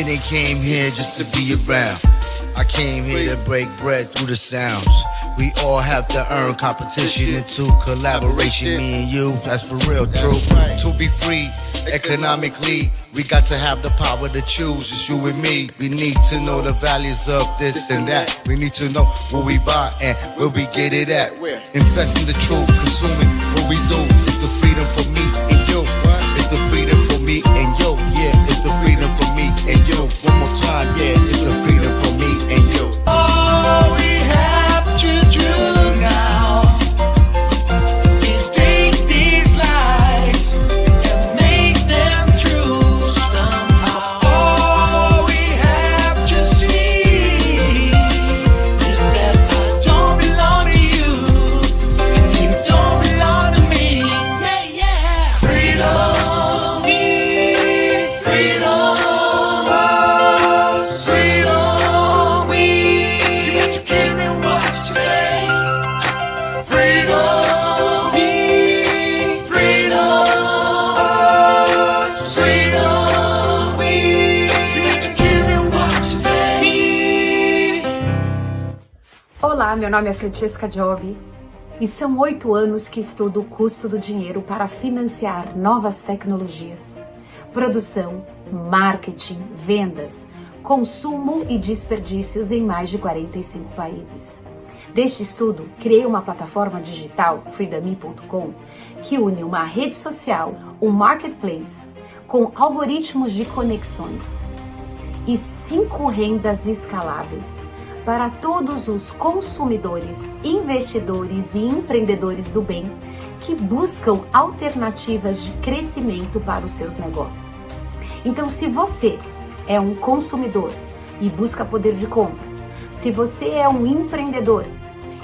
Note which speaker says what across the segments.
Speaker 1: didn't came here just to be around. I came here to break bread through the sounds. We all have to earn competition into collaboration. Me and you, that's for real, true. To be free economically, we got to have the power to choose. It's you and me. We need to know the values of this and that. We need to know what we buy and where we get it at. Invest in the truth, consuming what we do. It's the freedom for me and you. It's the freedom for me and you. Yeah, it's the freedom for me and you. One more time, yeah, it's the freedom for me and you.
Speaker 2: All we have to do now is take these lies and make them true somehow. All we have to see is that I don't belong to you and you don't belong to me. Yeah, yeah. Freedom, freedom.
Speaker 3: Olá, meu nome é Francesca Job e são 8 anos que estudo o custo do dinheiro para financiar novas tecnologias, produção, marketing, vendas, consumo e desperdícios em mais de 45 países. Deste estudo, criei uma plataforma digital, freedome.com, que une uma rede social, um marketplace, com algoritmos de conexões e 5 rendas escaláveis para todos os consumidores, investidores e empreendedores do bem que buscam alternativas de crescimento para os seus negócios. Então, se você é um consumidor e busca poder de compra, se você é um empreendedor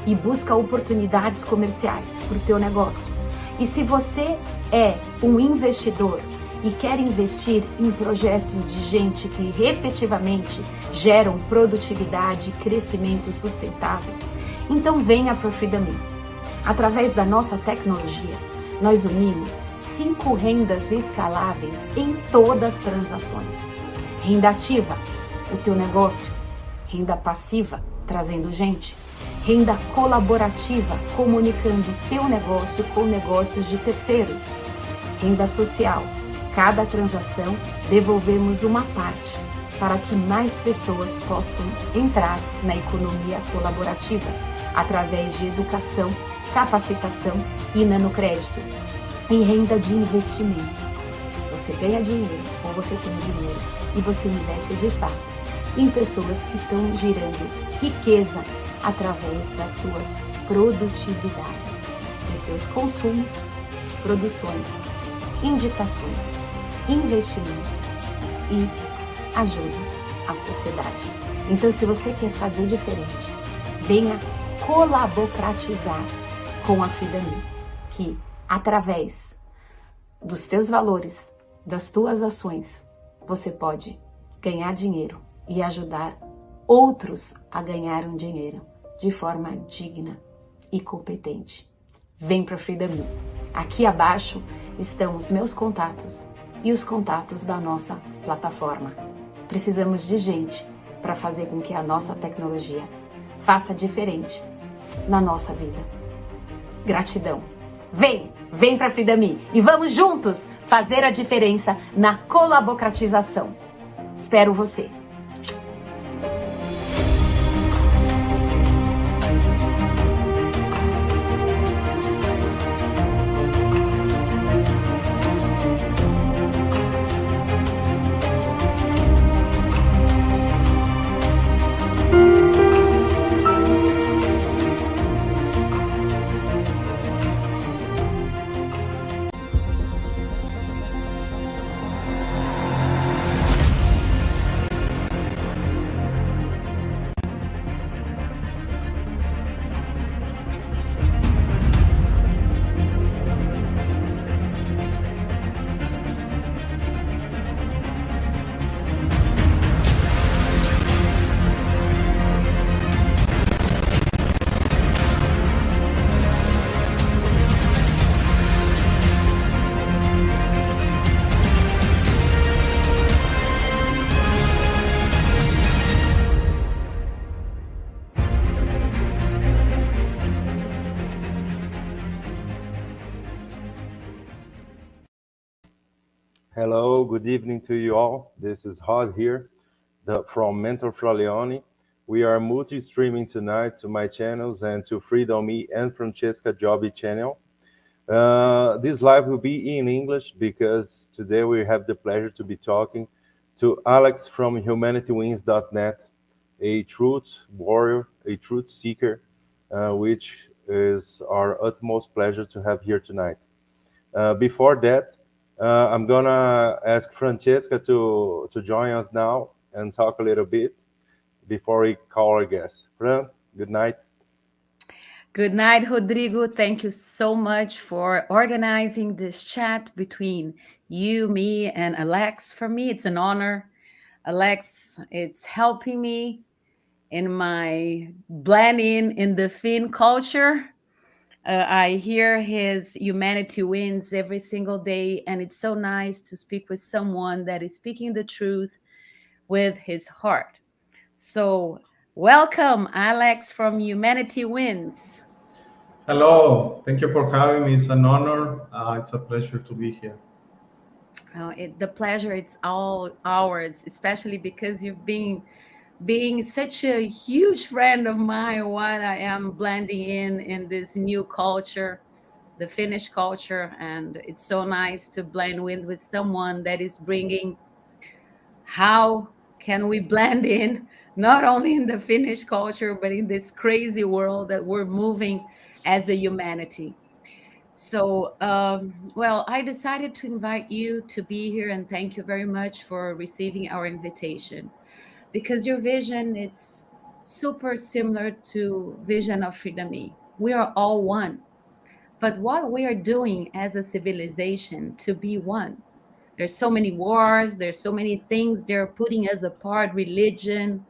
Speaker 3: e busca oportunidades comerciais para o teu negócio, e se você é um investidor e quer investir em projetos de gente que efetivamente geram produtividade e crescimento sustentável, então venha para o Freedome. Através da nossa tecnologia, nós unimos 5 rendas escaláveis em todas as transações. Renda ativa, o teu negócio. Renda passiva, trazendo gente. Renda colaborativa, comunicando o teu negócio com negócios de terceiros. Renda social, cada transação devolvemos uma parte para que mais pessoas possam entrar na economia colaborativa através de educação, capacitação e nanocrédito. E renda de investimento. Você ganha dinheiro ou você tem dinheiro e você investe de fato em pessoas que estão gerando riqueza através das suas produtividades, de seus consumos, produções, indicações, investimento e ajuda a sociedade. Então, se você quer fazer diferente, venha colaboratizar com a Freedome, que através dos teus valores, das tuas ações, você pode ganhar dinheiro e ajudar outros a ganhar um dinheiro de forma digna e competente. Vem para a Freedome. Aqui abaixo estão os meus contatos e os contatos da nossa plataforma. Precisamos de gente para fazer com que a nossa tecnologia faça diferente na nossa vida. Gratidão. Vem para a Freedome e vamos juntos fazer a diferença na colaboratização. Espero você.
Speaker 4: good evening to you all. This is Hod here from Mentor Fraleone. We are multi-streaming tonight to my channels and to Freedom Me and Francesca Joby channel. This live will be in English because today we have the pleasure to be talking to Alex from humanitywins.net, a truth warrior, a truth seeker, which is our utmost pleasure to have here tonight. Before that, I'm gonna ask Francesca to join us now and talk a little bit before we call our guest. Fran, good night.
Speaker 3: Good night, Rodrigo. Thank you so much for organizing this chat between you, me, and Alex. For me, it's an honor. Alex, it's helping me in my blending in the Finn culture. I hear his Humanity Wins every single day, and it's so nice to speak with someone that is speaking the truth with his heart. So, welcome, Alex from Humanity Wins.
Speaker 5: Hello, thank you for having me. It's an honor. It's a pleasure to be here.
Speaker 3: The pleasure it's all ours, especially because you've been being such a huge friend of mine while I am blending in this new culture, the Finnish culture, and it's so nice to blend with someone that is bringing how can we blend in not only in the Finnish culture but in this crazy world that we're moving as a humanity. So, well, I decided to invite you to be here and thank you very much for receiving our invitation because your vision it's super similar to vision of Freedom Me. We are all one. But what we are doing as a civilization to be one, there's so many wars, there's so many things they're putting us apart, religion,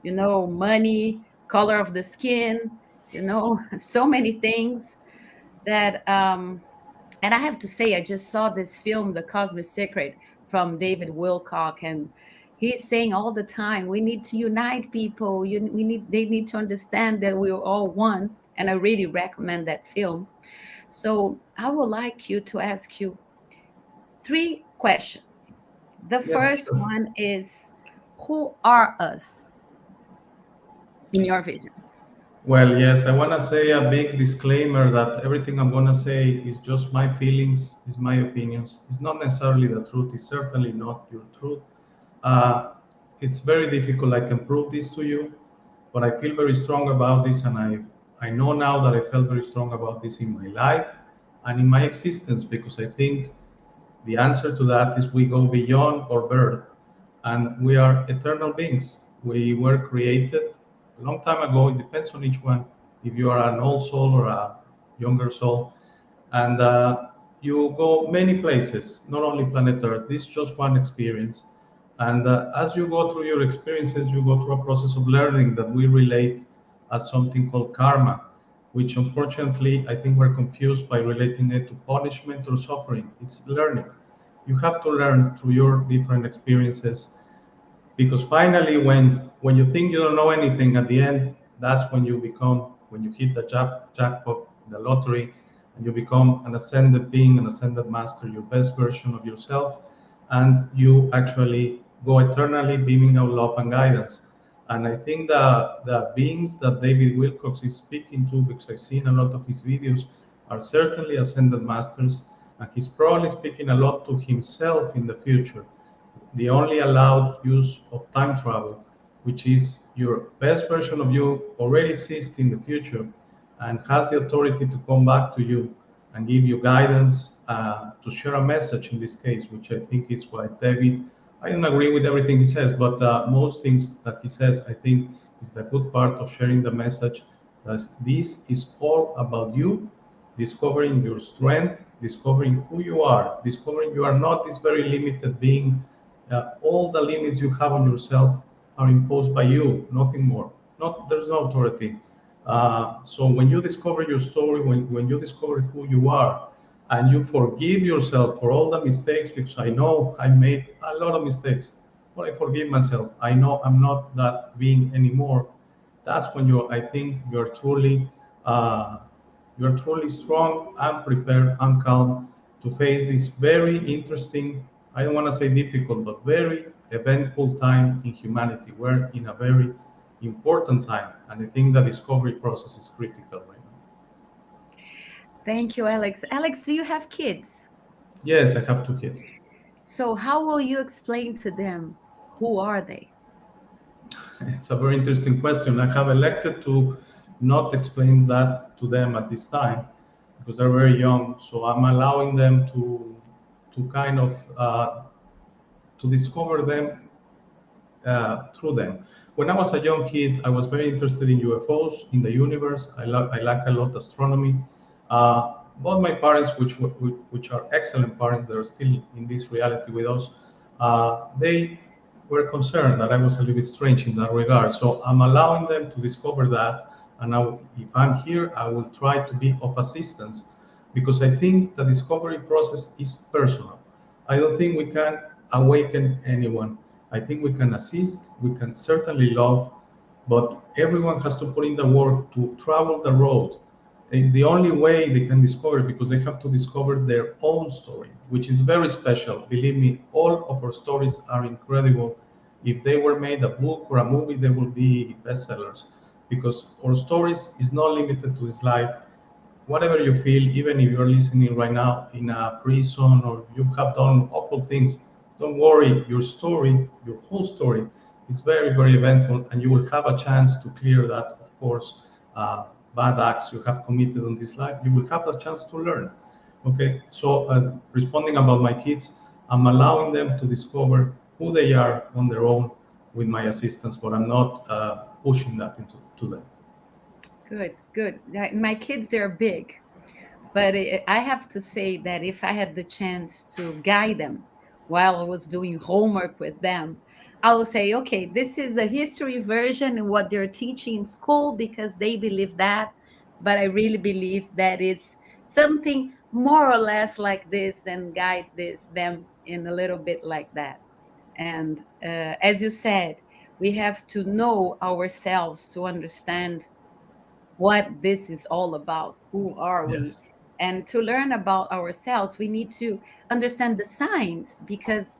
Speaker 3: money, color of the skin, so many things that and I have to say, I just saw this film, The Cosmic Secret, from David Wilcock, and he's saying all the time, we need to unite people. They need to understand that we're all one. And I really recommend that film. So I would like you to ask you three questions. The
Speaker 5: Yes,
Speaker 3: first
Speaker 5: sure.
Speaker 3: one is, who are us in your vision?
Speaker 5: Well, yes, I want to say a big disclaimer that everything I'm going to say is just my feelings, is my opinions. It's not necessarily the truth. It's certainly not your truth. Uh, it's very difficult. I can prove this to you, but I feel very strong about this, and I know now that I felt very strong about this in my life and in my existence because I think the answer to that is we go beyond our birth and we are eternal beings. We were created a long time ago. It depends on each one. If you are an old soul or a younger soul, and you go many places, not only planet Earth. This is just one experience. And as you go through your experiences, you go through a process of learning that we relate as something called karma, which unfortunately I think we're confused by relating it to punishment or suffering. It's learning. You have to learn through your different experiences because finally when you think you don't know anything at the end, that's when you become, when you hit the jackpot, the lottery, and you become an ascended being, an ascended master, your best version of yourself, and you actually go eternally beaming out love and guidance. And I think the beings that David Wilcox is speaking to, because I've seen a lot of his videos, are certainly ascended masters, and he's probably speaking a lot to himself in the future. The only allowed use of time travel, which is your best version of you already exists in the future and has the authority to come back to you and give you guidance, to share a message in this case, which I think is what David, I don't agree with everything he says, but most things that he says, I think is the good part of sharing the message that this is all about you discovering your strength, discovering who you are, discovering you are not this very limited being. All the limits you have on yourself are imposed by you, nothing more. Not there's no authority. So when you discover your story, when you discover who you are, and you forgive yourself for all the mistakes, because I know I made a lot of mistakes, but I forgive myself. I know I'm not that being anymore. That's when I think uh, you're truly strong and prepared and calm to face this very interesting I don't want to say difficult, but very eventful time in humanity. We're in a very important time, and I think the discovery process is critical right now.
Speaker 3: Thank you, Alex. Alex, do you have kids?
Speaker 5: Yes, I have two kids.
Speaker 3: So, how will you explain to them who are they?
Speaker 5: It's a very interesting question. I have elected to not explain that to them at this time because they're very young. So I'm allowing them to kind of to discover them through them. When I was a young kid, I was very interested in UFOs, in the universe. I like a lot astronomy. Both my parents, which are excellent parents, they're still in this reality with us. They were concerned that I was a little bit strange in that regard. So I'm allowing them to discover that. And now, if I'm here, I will try to be of assistance because I think the discovery process is personal. I don't think we can awaken anyone. I think we can assist, we can certainly love, but everyone has to put in the work to travel the road. It's the only way they can discover it because they have to discover their own story, which is very special. Believe me, all of our stories are incredible. If they were made a book or a movie, they will be bestsellers because our stories is not limited to this life. Whatever you feel, even if you're listening right now in a prison or you have done awful things, don't worry. Your story, your whole story, is very, very eventful, and you will have a chance to clear that, of course, bad acts you have committed on this life. You will have a chance to learn. Okay, so responding about my kids, I'm allowing them to discover who they are on their own with my assistance, but I'm not pushing that into to them.
Speaker 3: Good, good. My kids, they're big, but I have to say that if I had the chance to guide them while I was doing homework with them, I will say, okay, this is the history version and what they're teaching in school because they believe that. But I really believe that it's something more or less like this and guide them in a little bit like that. And as you said, we have to know ourselves to understand what this is all about. Who are we?
Speaker 5: Yes.
Speaker 3: And to learn about ourselves, we need to understand the signs because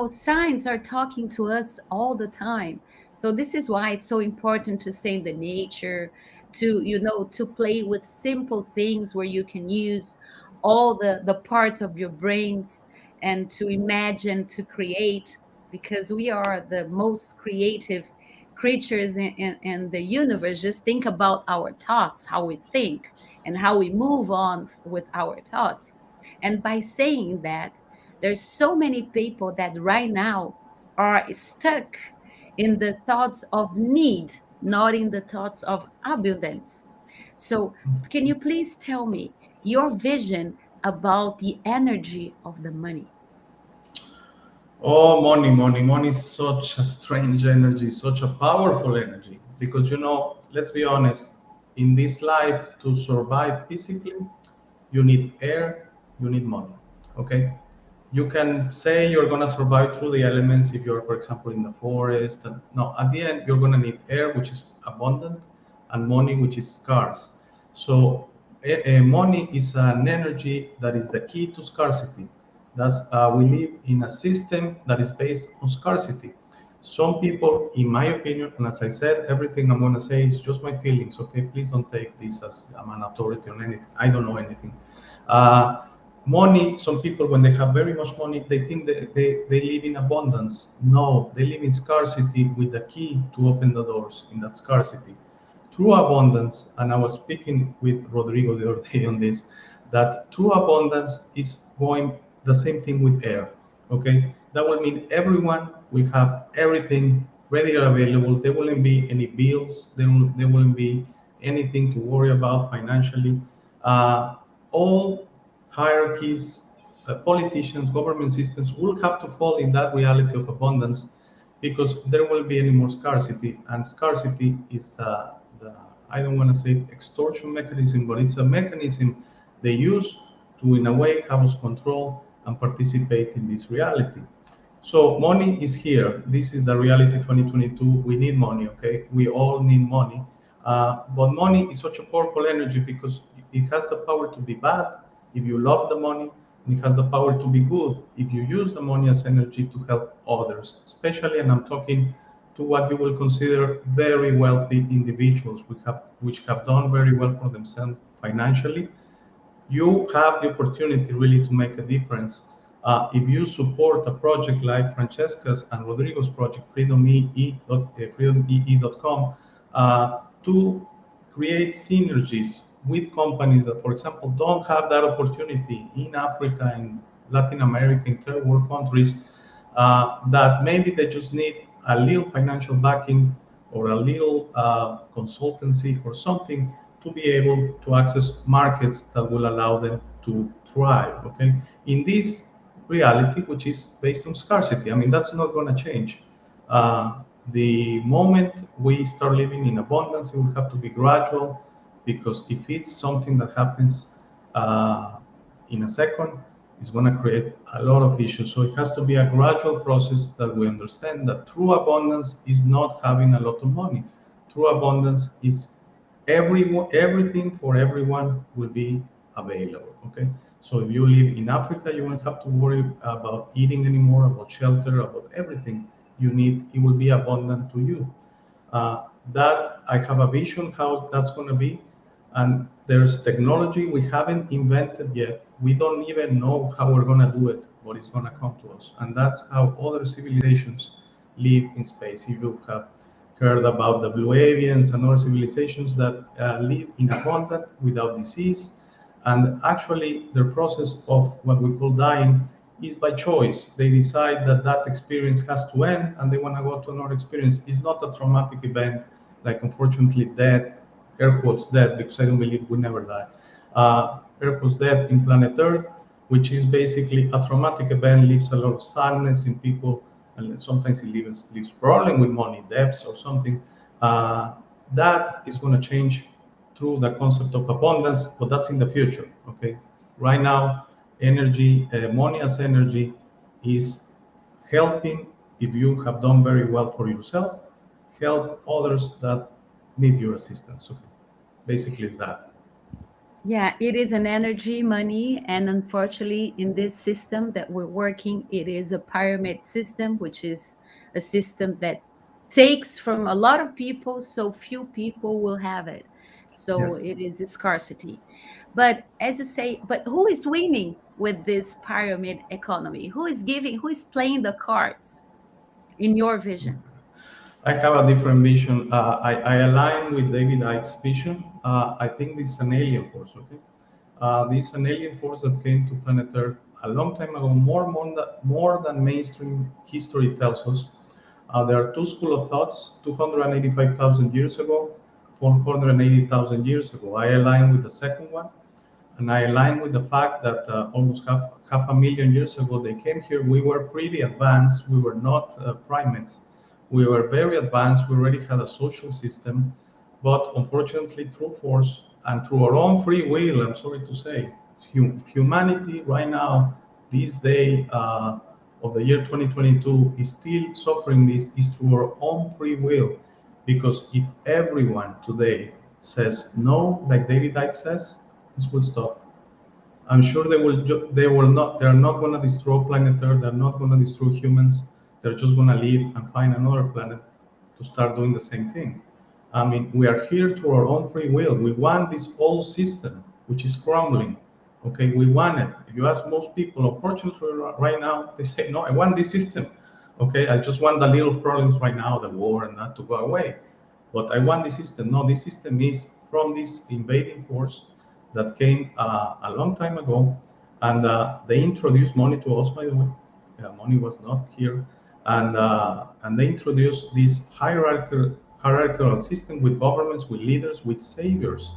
Speaker 3: signs are talking to us all the time. So this is why it's so important to stay in the nature, to play with simple things where you can use all the parts of your brains and to imagine, to create, because we are the most creative creatures in the universe. Just think about our thoughts, how we think, and how we move on with our thoughts. And by saying that, there's so many people that right now are stuck in the thoughts of need, not in the thoughts of abundance. So, can you please tell me your vision about the energy of the money?
Speaker 5: Oh, money, money, money is such a strange energy, such a powerful energy. Because, let's be honest, in this life, to survive physically, you need air, you need money. Okay? You can say you're going to survive through the elements if you're, for example, in the forest. And, no, at the end, you're going to need air, which is abundant, and money, which is scarce. So, money is an energy that is the key to scarcity. Thus, we live in a system that is based on scarcity. Some people, in my opinion, and as I said, everything I'm going to say is just my feelings, okay? Please don't take this as I'm an authority on anything. I don't know anything. Money, some people, when they have very much money, they think that they live in abundance. No, they live in scarcity with the key to open the doors in that scarcity. True abundance, and I was speaking with Rodrigo the other day on this, that true abundance is going the same thing with air. Okay, that will mean everyone will have everything ready and available. There wouldn't be any bills. There wouldn't be anything to worry about financially. All hierarchies, politicians, government systems will have to fall in that reality of abundance because there will be any more scarcity, and scarcity is the I don't want to say extortion mechanism, but it's a mechanism they use to, in a way, have us control and participate in this reality. So money is here. This is the reality 2022. We need money, okay? We all need money. But money is such a powerful energy because it has the power to be bad if you love the money, and it has the power to be good if you use the money as energy to help others, especially, and I'm talking to what you will consider very wealthy individuals which have done very well for themselves financially. You have the opportunity really to make a difference if you support a project like Francesca's and Rodrigo's project, freedomee.com, to create synergies with companies that, for example, don't have that opportunity in Africa, in Latin America, in third world countries, that maybe they just need a little financial backing or a little consultancy or something to be able to access markets that will allow them to thrive. Okay, in this reality, which is based on scarcity, I mean that's not going to change. The moment we start living in abundance, it will have to be gradual, because if it's something that happens uh, in a second, it's going to create a lot of issues. So it has to be a gradual process that we understand that true abundance is not having a lot of money. True abundance is everything for everyone will be available. Okay. So if you live in Africa, you won't have to worry about eating anymore, about shelter, about everything you need. It will be abundant to you. That I have a vision how that's going to be, and there's technology we haven't invented yet. We don't even know how we're going to do it, but it's going to come to us, and that's how other civilizations live in space. If you have heard about the blue avians and other civilizations that live in abundance without disease, and actually the process of what we call dying is by choice. They decide that that experience has to end and they want to go to another experience. It's not a traumatic event like, unfortunately, death, air quotes death, because I don't believe we never die. Air quotes death in planet Earth, which is basically a traumatic event, leaves a lot of sadness in people, and sometimes it leaves problem with money, debts, or something. That is going to change through the concept of abundance, but that's in the future. Okay, right now, energy, money as energy, is helping. If you have done very well for yourself, help others that need your assistance. Okay, basically, it's that.
Speaker 6: Yeah, it is an energy, money, and unfortunately, in this system that we're working, it is a pyramid system, which is a system that takes from a lot of people, so few people will have it. So
Speaker 5: Yes.
Speaker 6: it is a scarcity. But as you say, but who is winning with this pyramid economy? Who is giving, who is playing the cards in your vision?
Speaker 5: I have a different vision. I align with David Icke's vision. I think this is an alien force. Okay, this is an alien force that came to planet Earth a long time ago, more than mainstream history tells us. There are two schools of thoughts: 285,000 years ago, 480,000 years ago. I align with the second one, and I align with the fact that almost half a million years ago they came here. We were pretty advanced. We were not primates. We were very advanced. We already had a social system, but unfortunately, through force and through our own free will, I'm sorry to say, humanity right now, this day of the year 2022, is still suffering. This is through our own free will, because if everyone today says no, like David Icke says, this will stop. I'm sure they will not. They're not going to destroy planet Earth. They're not going to destroy humans. They're just going to leave and find another planet to start doing the same thing. I mean, we are here through our own free will. We want this old system, which is crumbling. Okay, we want it. If you ask most people, unfortunately, right now, they say, no, I want this system. Okay, I just want the little problems right now, the war and that, to go away. But I want this system. No, this system is from this invading force that came a long time ago, and they introduced money to us. By the way, money was not here, and they introduced this hierarchical system with governments, with leaders, with saviors,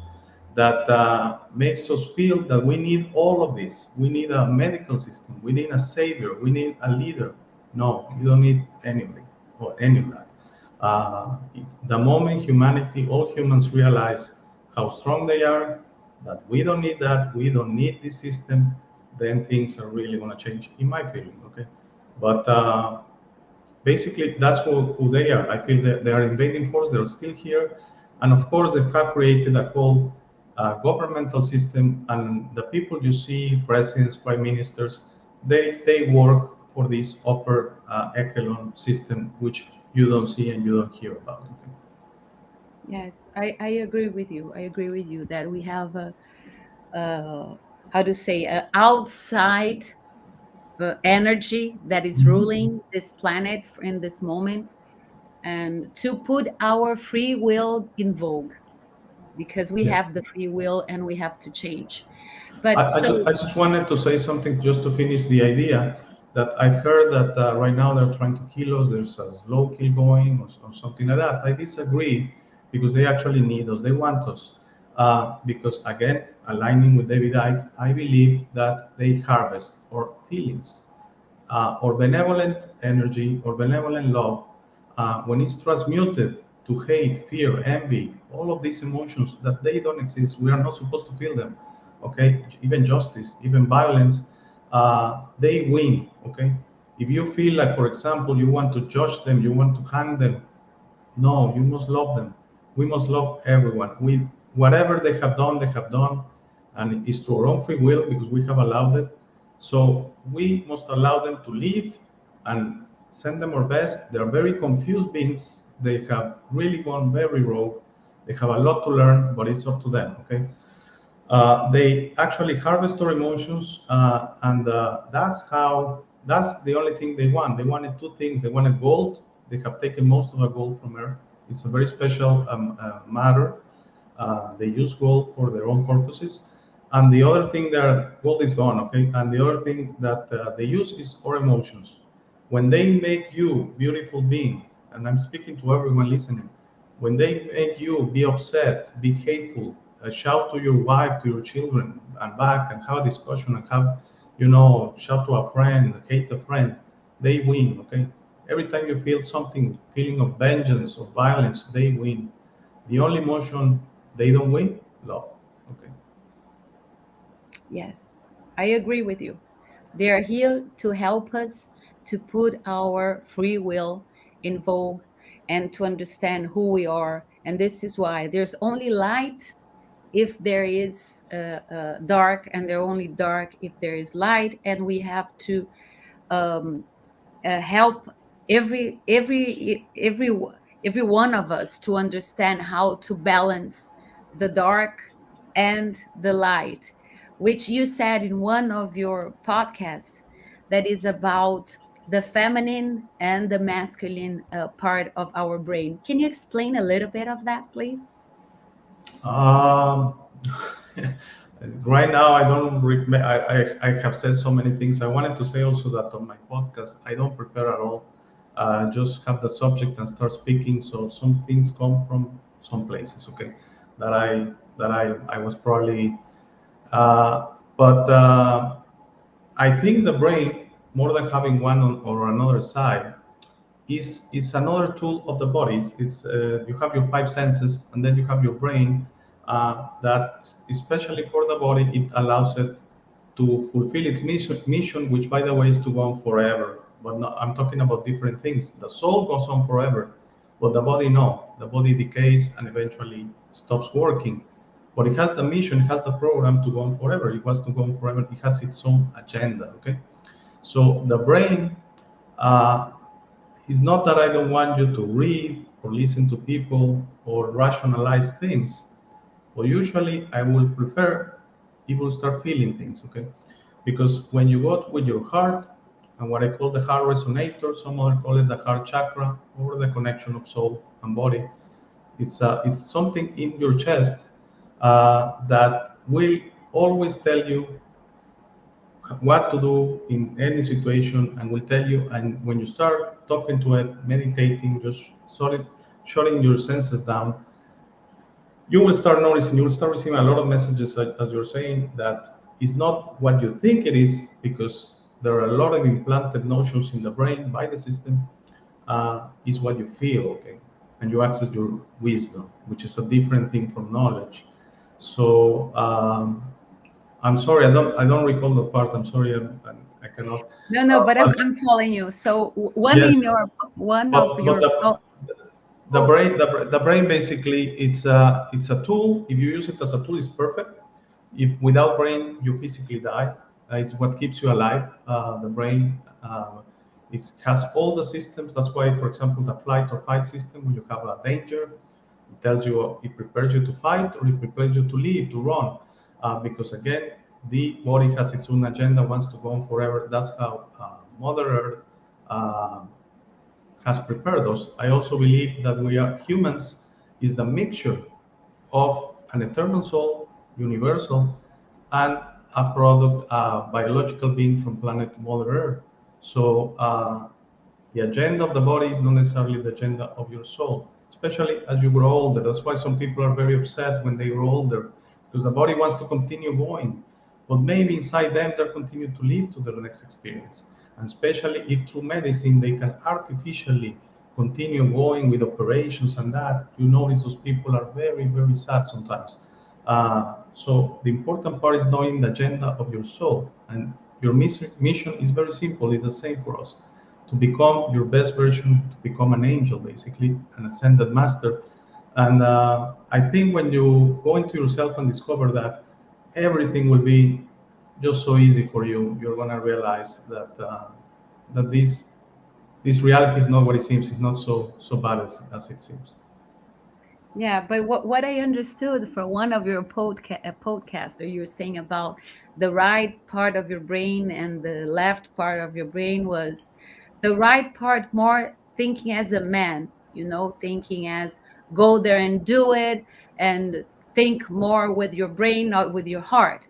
Speaker 5: that makes us feel that we need all of this. We need a medical system. We need a savior. We need a leader. No, you don't need anybody or any of that. Uh, the moment humanity, all humans realize how strong they are, that we don't need that, we don't need this system, then things are really going to change, in my feeling. Okay, but basically that's who they are. I feel that they are invading force. They're still here, and of course they have created a whole governmental system, and the people you see, presidents, prime ministers, they work for this upper echelon system, which you don't see and you don't hear about. Okay?
Speaker 6: Yes, I agree with you. I agree with you that we have how to say, outside energy that is ruling this planet in this moment, and to put our free will in vogue, because we
Speaker 5: Yes.
Speaker 6: have the free will and we have to change.
Speaker 5: I,
Speaker 6: But
Speaker 5: I, just,
Speaker 6: so
Speaker 5: I just wanted to say something just to finish the idea that I've heard that right now they're trying to kill us. There's a slow kill going or something like that. I disagree because they actually need us. They want us. Because again, aligning with David Icke, I believe that they harvest our feelings or benevolent energy or benevolent love, when it's transmuted to hate, fear, envy, all of these emotions that they don't exist, we are not supposed to feel them. Okay, even justice, even violence, they win. Okay, if you feel like, for example, you want to judge them, you want to hang them, no, you must love them. We must love everyone. We whatever they have done, and it's to our own free will because we have allowed it. So we must allow them to live and send them our best. They are very confused beings. They have really gone very rogue. They have a lot to learn, but it's up to them. Okay. They actually harvest our emotions, and that's the only thing they want. They wanted two things. They wanted gold. They have taken most of the gold from Earth. It's a very special matter. They use gold for their own purposes. And the other thing that gold is gone, okay? And the other thing that they use is our emotions. When they make you beautiful being, and I'm speaking to everyone listening, when they make you be upset, be hateful, shout to your wife, to your children, and back, and have a discussion, and have, shout to a friend, hate a friend, they win. Okay. Every time you feel something, feeling of vengeance or violence, they win. The only emotion they don't win, love. Okay.
Speaker 6: yes, I agree with you. They are here to help us to put our free will in vogue and to understand who we are. And this is why there's only light if there is dark, and there only dark if there is light. And we have to um, help every one of us to understand how to balance the dark and the light, which you said in one of your podcasts, that is about the feminine and the masculine part of our brain. Can you explain a little bit of that, please?
Speaker 5: Um, right now, I don't. I have said so many things. I wanted to say also that on my podcast, I don't prepare at all. Just have the subject and start speaking. So some things come from some places. Okay, that I was probably. But I think the brain, more than having one or another side, is another tool of the body. You have your five senses, and then you have your brain. That, especially for the body, it allows it to fulfill its mission, which, by the way, is to go on forever. But no, I'm talking about different things. The soul goes on forever, but the body, no. The body decays and eventually stops working. But it has the mission, it has the program to go on forever. It wants to go on forever. It has its own agenda. Okay, so the brain. Uh, it's not that I don't want you to read or listen to people or rationalize things, but usually I will prefer people start feeling things, okay? Because when you go with your heart, and what I call the heart resonator, some other call it the heart chakra, or the connection of soul and body, it's something in your chest that will always tell you what to do in any situation, and will tell you. And when you start talking to it, meditating, just shutting your senses down, you will start noticing, you will start receiving a lot of messages, as you're saying, that is not what you think it is, because there are a lot of implanted notions in the brain by the system. Is what you feel. Okay, and you access your wisdom, which is a different thing from knowledge. So I'm sorry, I don't recall the part. I'm sorry, I cannot.
Speaker 6: No, no, but I'm
Speaker 5: But
Speaker 6: I'm following you. So one
Speaker 5: yes,
Speaker 6: in your one of
Speaker 5: but
Speaker 6: your
Speaker 5: the The brain basically it's a tool. If you use it as a tool, it's perfect. If without brain, you physically die. It's what keeps you alive. The brain has all the systems. That's why, for example, the flight or fight system, when you have a danger, it tells you, it prepares you to fight or it prepares you to leave, to run. Because again, the body has its own agenda, wants to go on forever. That's how Mother Earth uh, has prepared us. I also believe that we are humans is the mixture of an eternal soul, universal, and a product, a biological being from planet Mother Earth. So the agenda of the body is not necessarily the agenda of your soul, especially as you grow older. That's why some people are very upset when they grow older, because the body wants to continue going, but maybe inside them they continue to live to their next experience. And especially if through medicine they can artificially continue going with operations and that, you notice those people are very, very sad sometimes. So the important part is knowing the agenda of your soul, and your mission is very simple. It's the same for us: to become your best version, to become an angel, basically, an ascended master. And I think when you go into yourself and discover that, everything will be just so easy for you. You're gonna realize that that this reality is not what it seems. It's not so bad as it seems.
Speaker 6: Yeah, but what I understood from one of your podcaster, you were saying about the right part of your brain and the left part of your brain was the right part more thinking as a man, thinking as go there and do it and think more with your brain, not with your heart.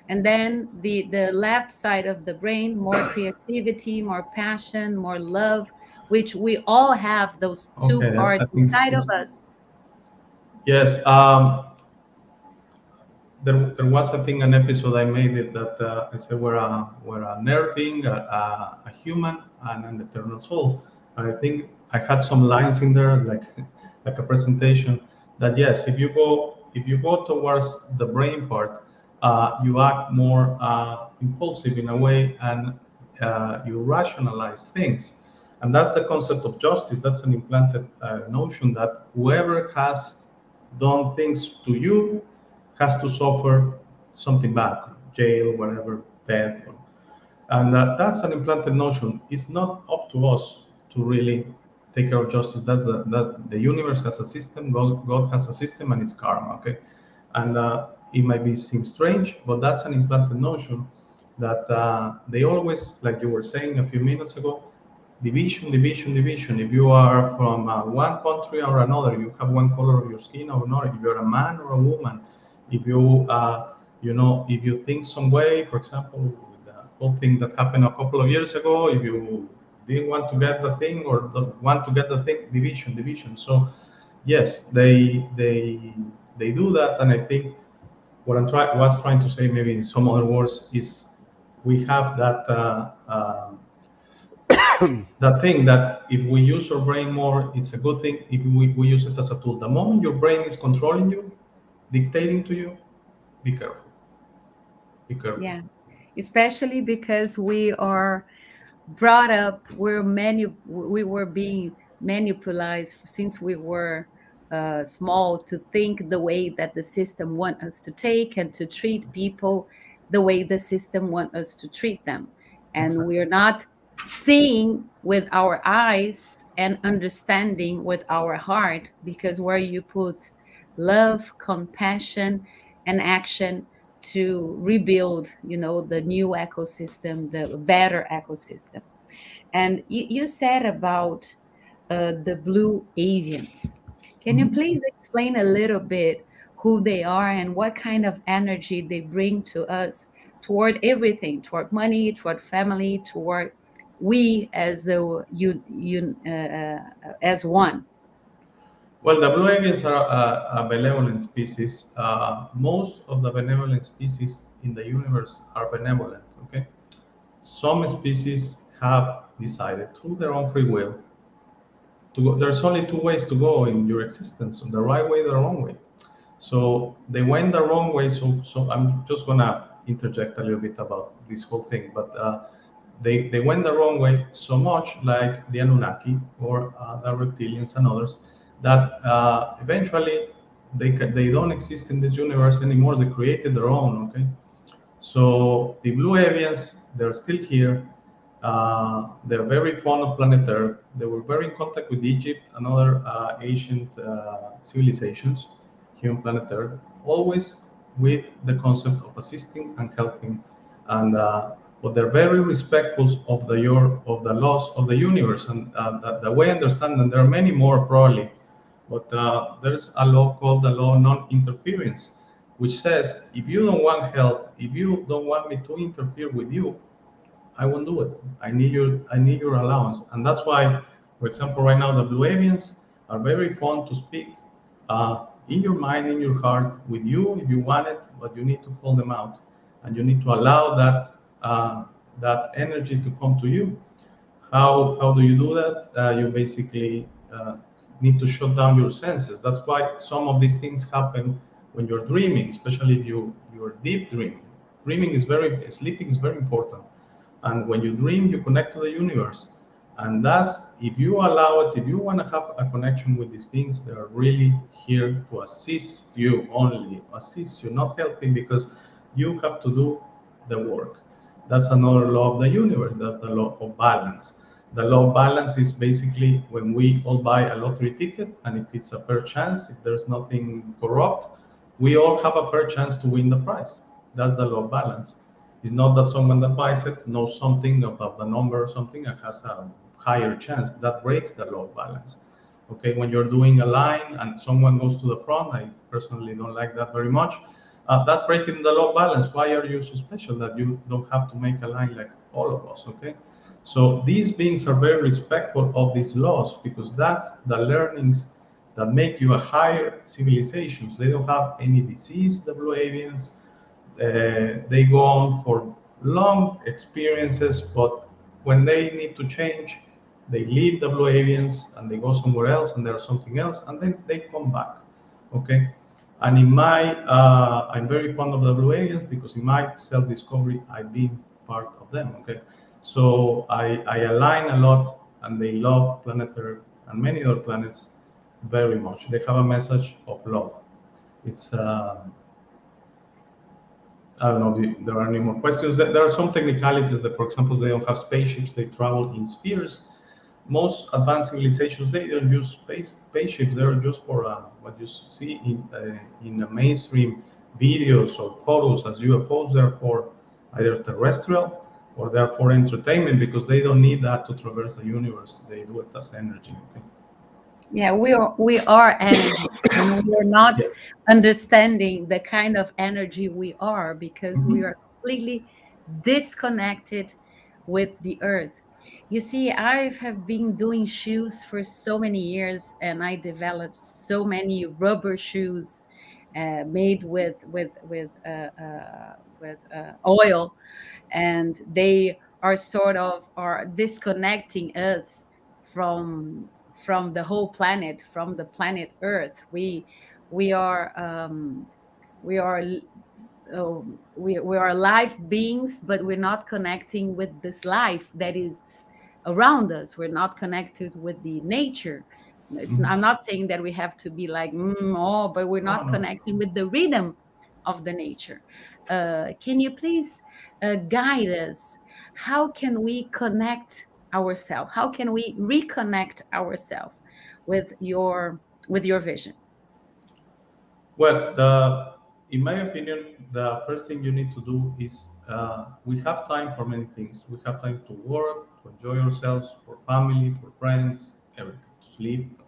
Speaker 6: And then the left side of the brain, more creativity, more passion, more love, which we all have those two
Speaker 5: Okay, I
Speaker 6: parts
Speaker 5: think
Speaker 6: inside of us.
Speaker 5: yes. There was, I think, an episode I made it that I said we're a nerd being, a human, and an eternal soul. And I think I had some lines in there, like like a presentation, that yes, if you go towards the brain part, you act more impulsive in a way, and you rationalize things. And that's the concept of justice. That's an implanted notion that whoever has done things to you has to suffer something bad, jail, whatever, death. And that's an implanted notion. It's not up to us to really take care of justice. That's the universe has a system, God has a system, and it's karma, okay? And it might seem strange, but that's an implanted notion that they always, like you were saying a few minutes ago, division, division, division. If you are from one country or another, you have one color of your skin or not. If you're a man or a woman, if you, if you think some way, for example, the whole thing that happened a couple of years ago, if you didn't want to get the thing or want to get the thing, division, division. So yes, they do that, and I think what was trying to say, maybe in some other words, is we have that. That thing that if we use our brain more, it's a good thing. If we use it as a tool, the moment your brain is controlling you, dictating to you, be careful. Be careful.
Speaker 6: Yeah, especially because we are brought up, we were being manipulated since we were small to think the way that the system want us to take and to treat people the way the system want us to treat them, and
Speaker 5: Exactly.
Speaker 6: we're not seeing with our eyes and understanding with our heart, because where you put love, compassion, and action to rebuild, the new ecosystem, the better ecosystem. And you said about the blue avians. Can you
Speaker 5: Mhm.
Speaker 6: please explain a little bit who they are and what kind of energy they bring to us toward everything, toward money, toward family, toward we as as one?
Speaker 5: Well, the blue avians are a benevolent species. Most of the benevolent species in the universe are benevolent. Okay, some species have decided through their own free will to go. There's only two ways to go in your existence: the right way, the wrong way. So they went the wrong way. So I'm just gonna interject a little bit about this whole thing. But they went the wrong way so much, like the Anunnaki or the reptilians and others, that eventually they don't exist in this universe anymore. They created their own. Okay, so the blue avians, they're still here. They're very fond of planet Earth. They were very in contact with Egypt and other ancient civilizations here on planet Earth, always with the concept of assisting and helping. And but they're very respectful of the laws of the universe. And the way I understand, and there are many more probably, but there's a law called the law of non-interference, which says if you don't want help, if you don't want me to interfere with you, I won't do it. I need your allowance. And that's why, for example, right now the blue avians are very fond to speak in your mind, in your heart, with you if you want it, but you need to call them out, and you need to allow that energy to come to you. How do you do that? You basically need to shut down your senses. That's why some of these things happen when you're dreaming, especially if you're deep dreaming. Sleeping is very important. And when you dream, you connect to the universe. And that's, if you allow it, if you want to have a connection with these beings, they are really here to assist you only, assist you, not helping, because you have to do the work. That's another law of the universe. That's the law of balance. The law of balance is basically when we all buy a lottery ticket, and if it's a fair chance, if there's nothing corrupt, we all have a fair chance to win the prize. That's the law of balance. It's not that someone that buys it knows something about the number or something and has a higher chance. That breaks the law of balance. Okay, when you're doing a line and someone goes to the front, I personally don't like that very much. That's breaking the law of balance. Why are you so special that you don't have to make a line like all of us? Okay, so these beings are very respectful of these laws, because that's the learnings that make you a higher civilizations. They don't have any disease, the blue avians. They go on for long experiences, but when they need to change, they leave the blue avians and they go somewhere else, and there's something else, and then they come back. Okay, and I'm very fond of the blue avians, because in my self-discovery, I've been part of them. Okay, so I align a lot, and they love planet Earth and many other planets very much. They have a message of love. It's I don't know if there are any more questions. There are some technicalities that, for example, they don't have spaceships, they travel in spheres. Most advanced civilizations, they don't use spaceships. They're just for what you see in the mainstream videos or photos as UFOs. They're for either terrestrial or they're for entertainment, because they don't need that to traverse the universe. They do it as energy. Okay?
Speaker 6: Yeah, we are energy, and we're not
Speaker 5: Yeah.
Speaker 6: understanding the kind of energy we are, because we
Speaker 5: Mhm.
Speaker 6: are completely disconnected with the earth. You see, I have been doing shoes for so many years, and I developed so many rubber shoes made with oil, and they are sort of are disconnecting us from the whole planet, from the planet Earth. We are we are we are live beings, but we're not connecting with this life that is around us. We're not connected with the nature. I'm not saying that we have to be like oh, but we're
Speaker 5: No,
Speaker 6: not
Speaker 5: no.
Speaker 6: connecting with the rhythm of the nature. Can you please guide us? How can we connect ourselves? How can we reconnect ourselves with your vision?
Speaker 5: Well, in my opinion, the first thing you need to do is we have time for many things. We have time to work, to enjoy ourselves, for family, for friends, everything, to sleep.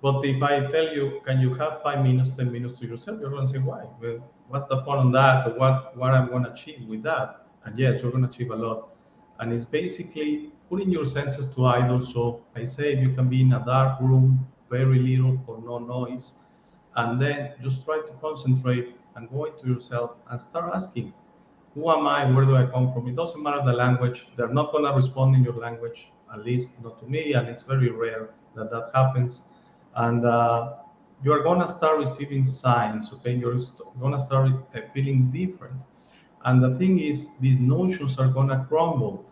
Speaker 5: But if I tell you, can you have 5 minutes, 10 minutes to yourself, you're going to say, why? Well, what's the fun on that? Or what I'm going to achieve with that? And yes, you're going to achieve a lot. And it's basically putting your senses to idle. So I say you can be in a dark room, very little or no noise, and then just try to concentrate and go into yourself and start asking, who am I? Where do I come from? It doesn't matter the language. They're not going to respond in your language, at least not to me, and it's very rare that that happens. And you're going to start receiving signs, okay? You're going to start feeling different. And the thing is, these notions are going to crumble.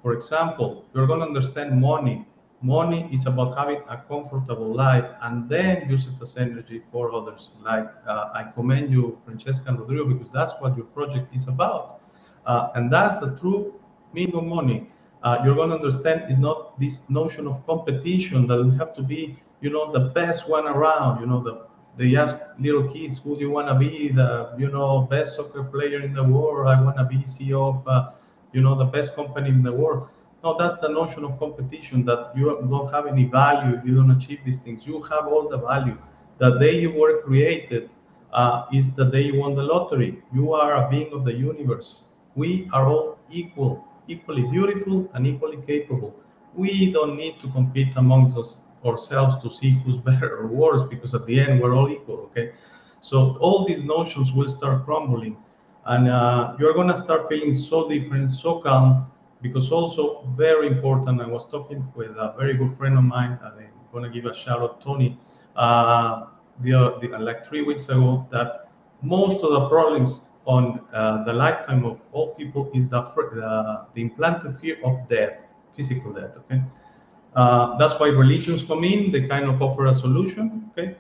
Speaker 5: For example, you're going to understand money. Money is about having a comfortable life and then use it as energy for others. Like I commend you, Francesca and Rodrigo, because that's what your project is about. And that's the true meaning of money. You're going to understand is not this notion of competition that we have to be, the best one around. They ask little kids, who do you want to be? The best soccer player in the world. I want to be CEO of the best company in the world. No, that's the notion of competition, that you don't have any value if you don't achieve these things. You have all the value. The day you were created is the day you won the lottery. You are a being of the universe. We are all equal, equally beautiful and equally capable. We don't need to compete amongst us ourselves to see who's better or worse, because at the end we're all equal. Okay, so all these notions will start crumbling, and you're gonna start feeling so different, so calm. Because also very important, I was talking with a very good friend of mine, and I'm gonna give a shout out, Tony, uh, like 3 weeks ago, that most of the problems on the lifetime of all people is the implanted fear of death, physical death. Okay, that's why religions come in. They kind of offer a solution. Okay,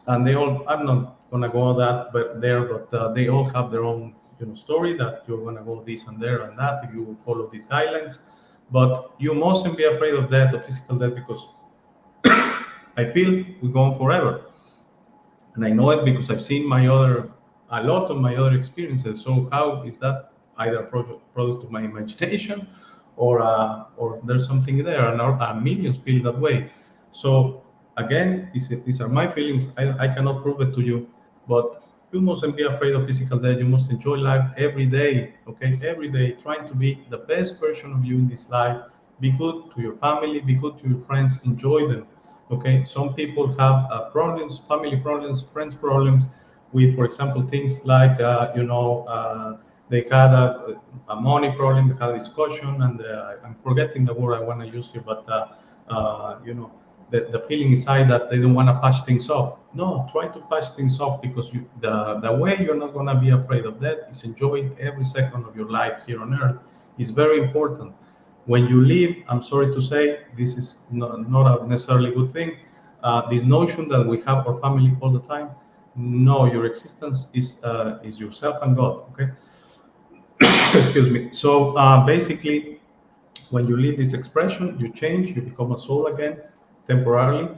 Speaker 5: and they all. I'm not gonna go that, but they all have their own story, that you're gonna go this and there and that if you follow these guidelines. But you mustn't be afraid of death, of physical death, because I feel we go on forever, and I know it because I've seen a lot of my other experiences. So how is that either a product of my imagination, or there's something there, and millions feel that way. So again, these are my feelings. I cannot prove it to you, but you mustn't be afraid of physical death. You must enjoy life every day. Okay, every day, trying to be the best version of you in this life. Be good to your family. Be good to your friends. Enjoy them. Okay, some people have problems, family problems, friends problems with, for example, things like they had a money problem, they had a discussion, and I'm forgetting the word I want to use here, but the feeling inside that they don't want to patch things up. No, try to patch things up, because the way you're not going to be afraid of that is enjoying every second of your life here on earth. Is very important. When you leave, I'm sorry to say, this is not a necessarily good thing. This notion that we have our family all the time, no, your existence is yourself and God. Okay, excuse me. So basically, when you leave this expression, you change, you become a soul again, temporarily,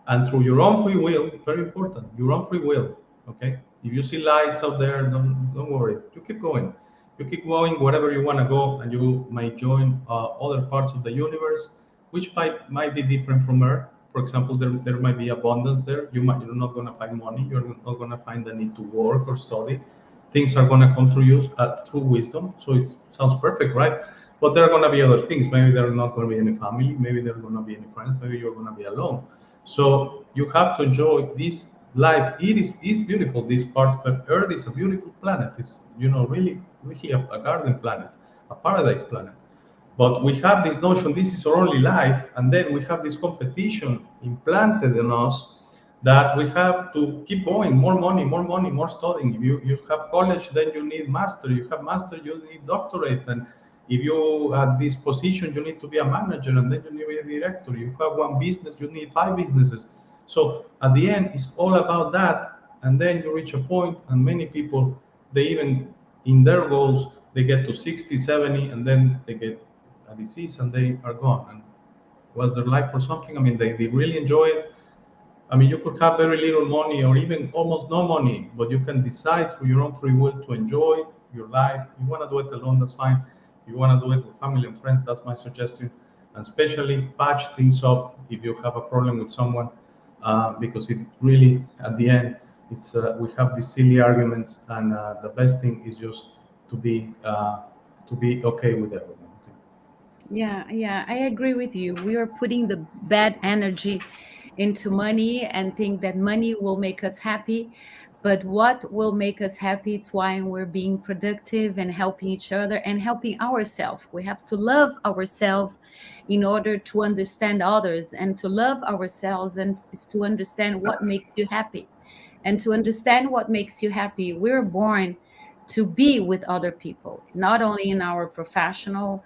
Speaker 5: and through your own free will. Very important, your own free will. Okay, if you see lights out there, don't worry. You keep going. You keep going wherever you want to go, and you might join other parts of the universe, which might be different from Earth. For example, there might be abundance there. You're not going to find money. You're not going to find the need to work or study. Things are going to come through you through wisdom. So it sounds perfect, right? But there are going to be other things. Maybe there are not going to be any family. Maybe there are going to be any friends. Maybe you're going to be alone. So you have to enjoy this life. It is beautiful. This part of Earth is a beautiful planet. It's really really a garden planet, a paradise planet. But we have this notion this is our only life, and then we have this competition implanted in us, that we have to keep going, more money, more studying. If you have college, then you need master. You have master, you need doctorate. And if you at this position, you need to be a manager, and then you need to be a director. You have one business, you need 5 businesses. So at the end, it's all about that. And then you reach a point, and many people, they even in their goals, they get to 60, 70, and then they get a disease and they are gone. And was their life for something? I mean, they really enjoy it. I mean, you could have very little money or even almost no money, but you can decide through your own free will to enjoy your life. You want to do it alone, that's fine. You want to do it with family and friends, that's my suggestion. And especially patch things up if you have a problem with someone, because it really, at the end, it's we have these silly arguments, and the best thing is just to be okay with everything. Okay?
Speaker 6: Yeah, I agree with you. We are putting the bad energy into money and think that money will make us happy. But what will make us happy? It's why we're being productive and helping each other and helping ourselves. We have to love ourselves in order to understand others, and to love ourselves and is to understand what makes you happy. And to understand what makes you happy, we're born to be with other people, not only in our professional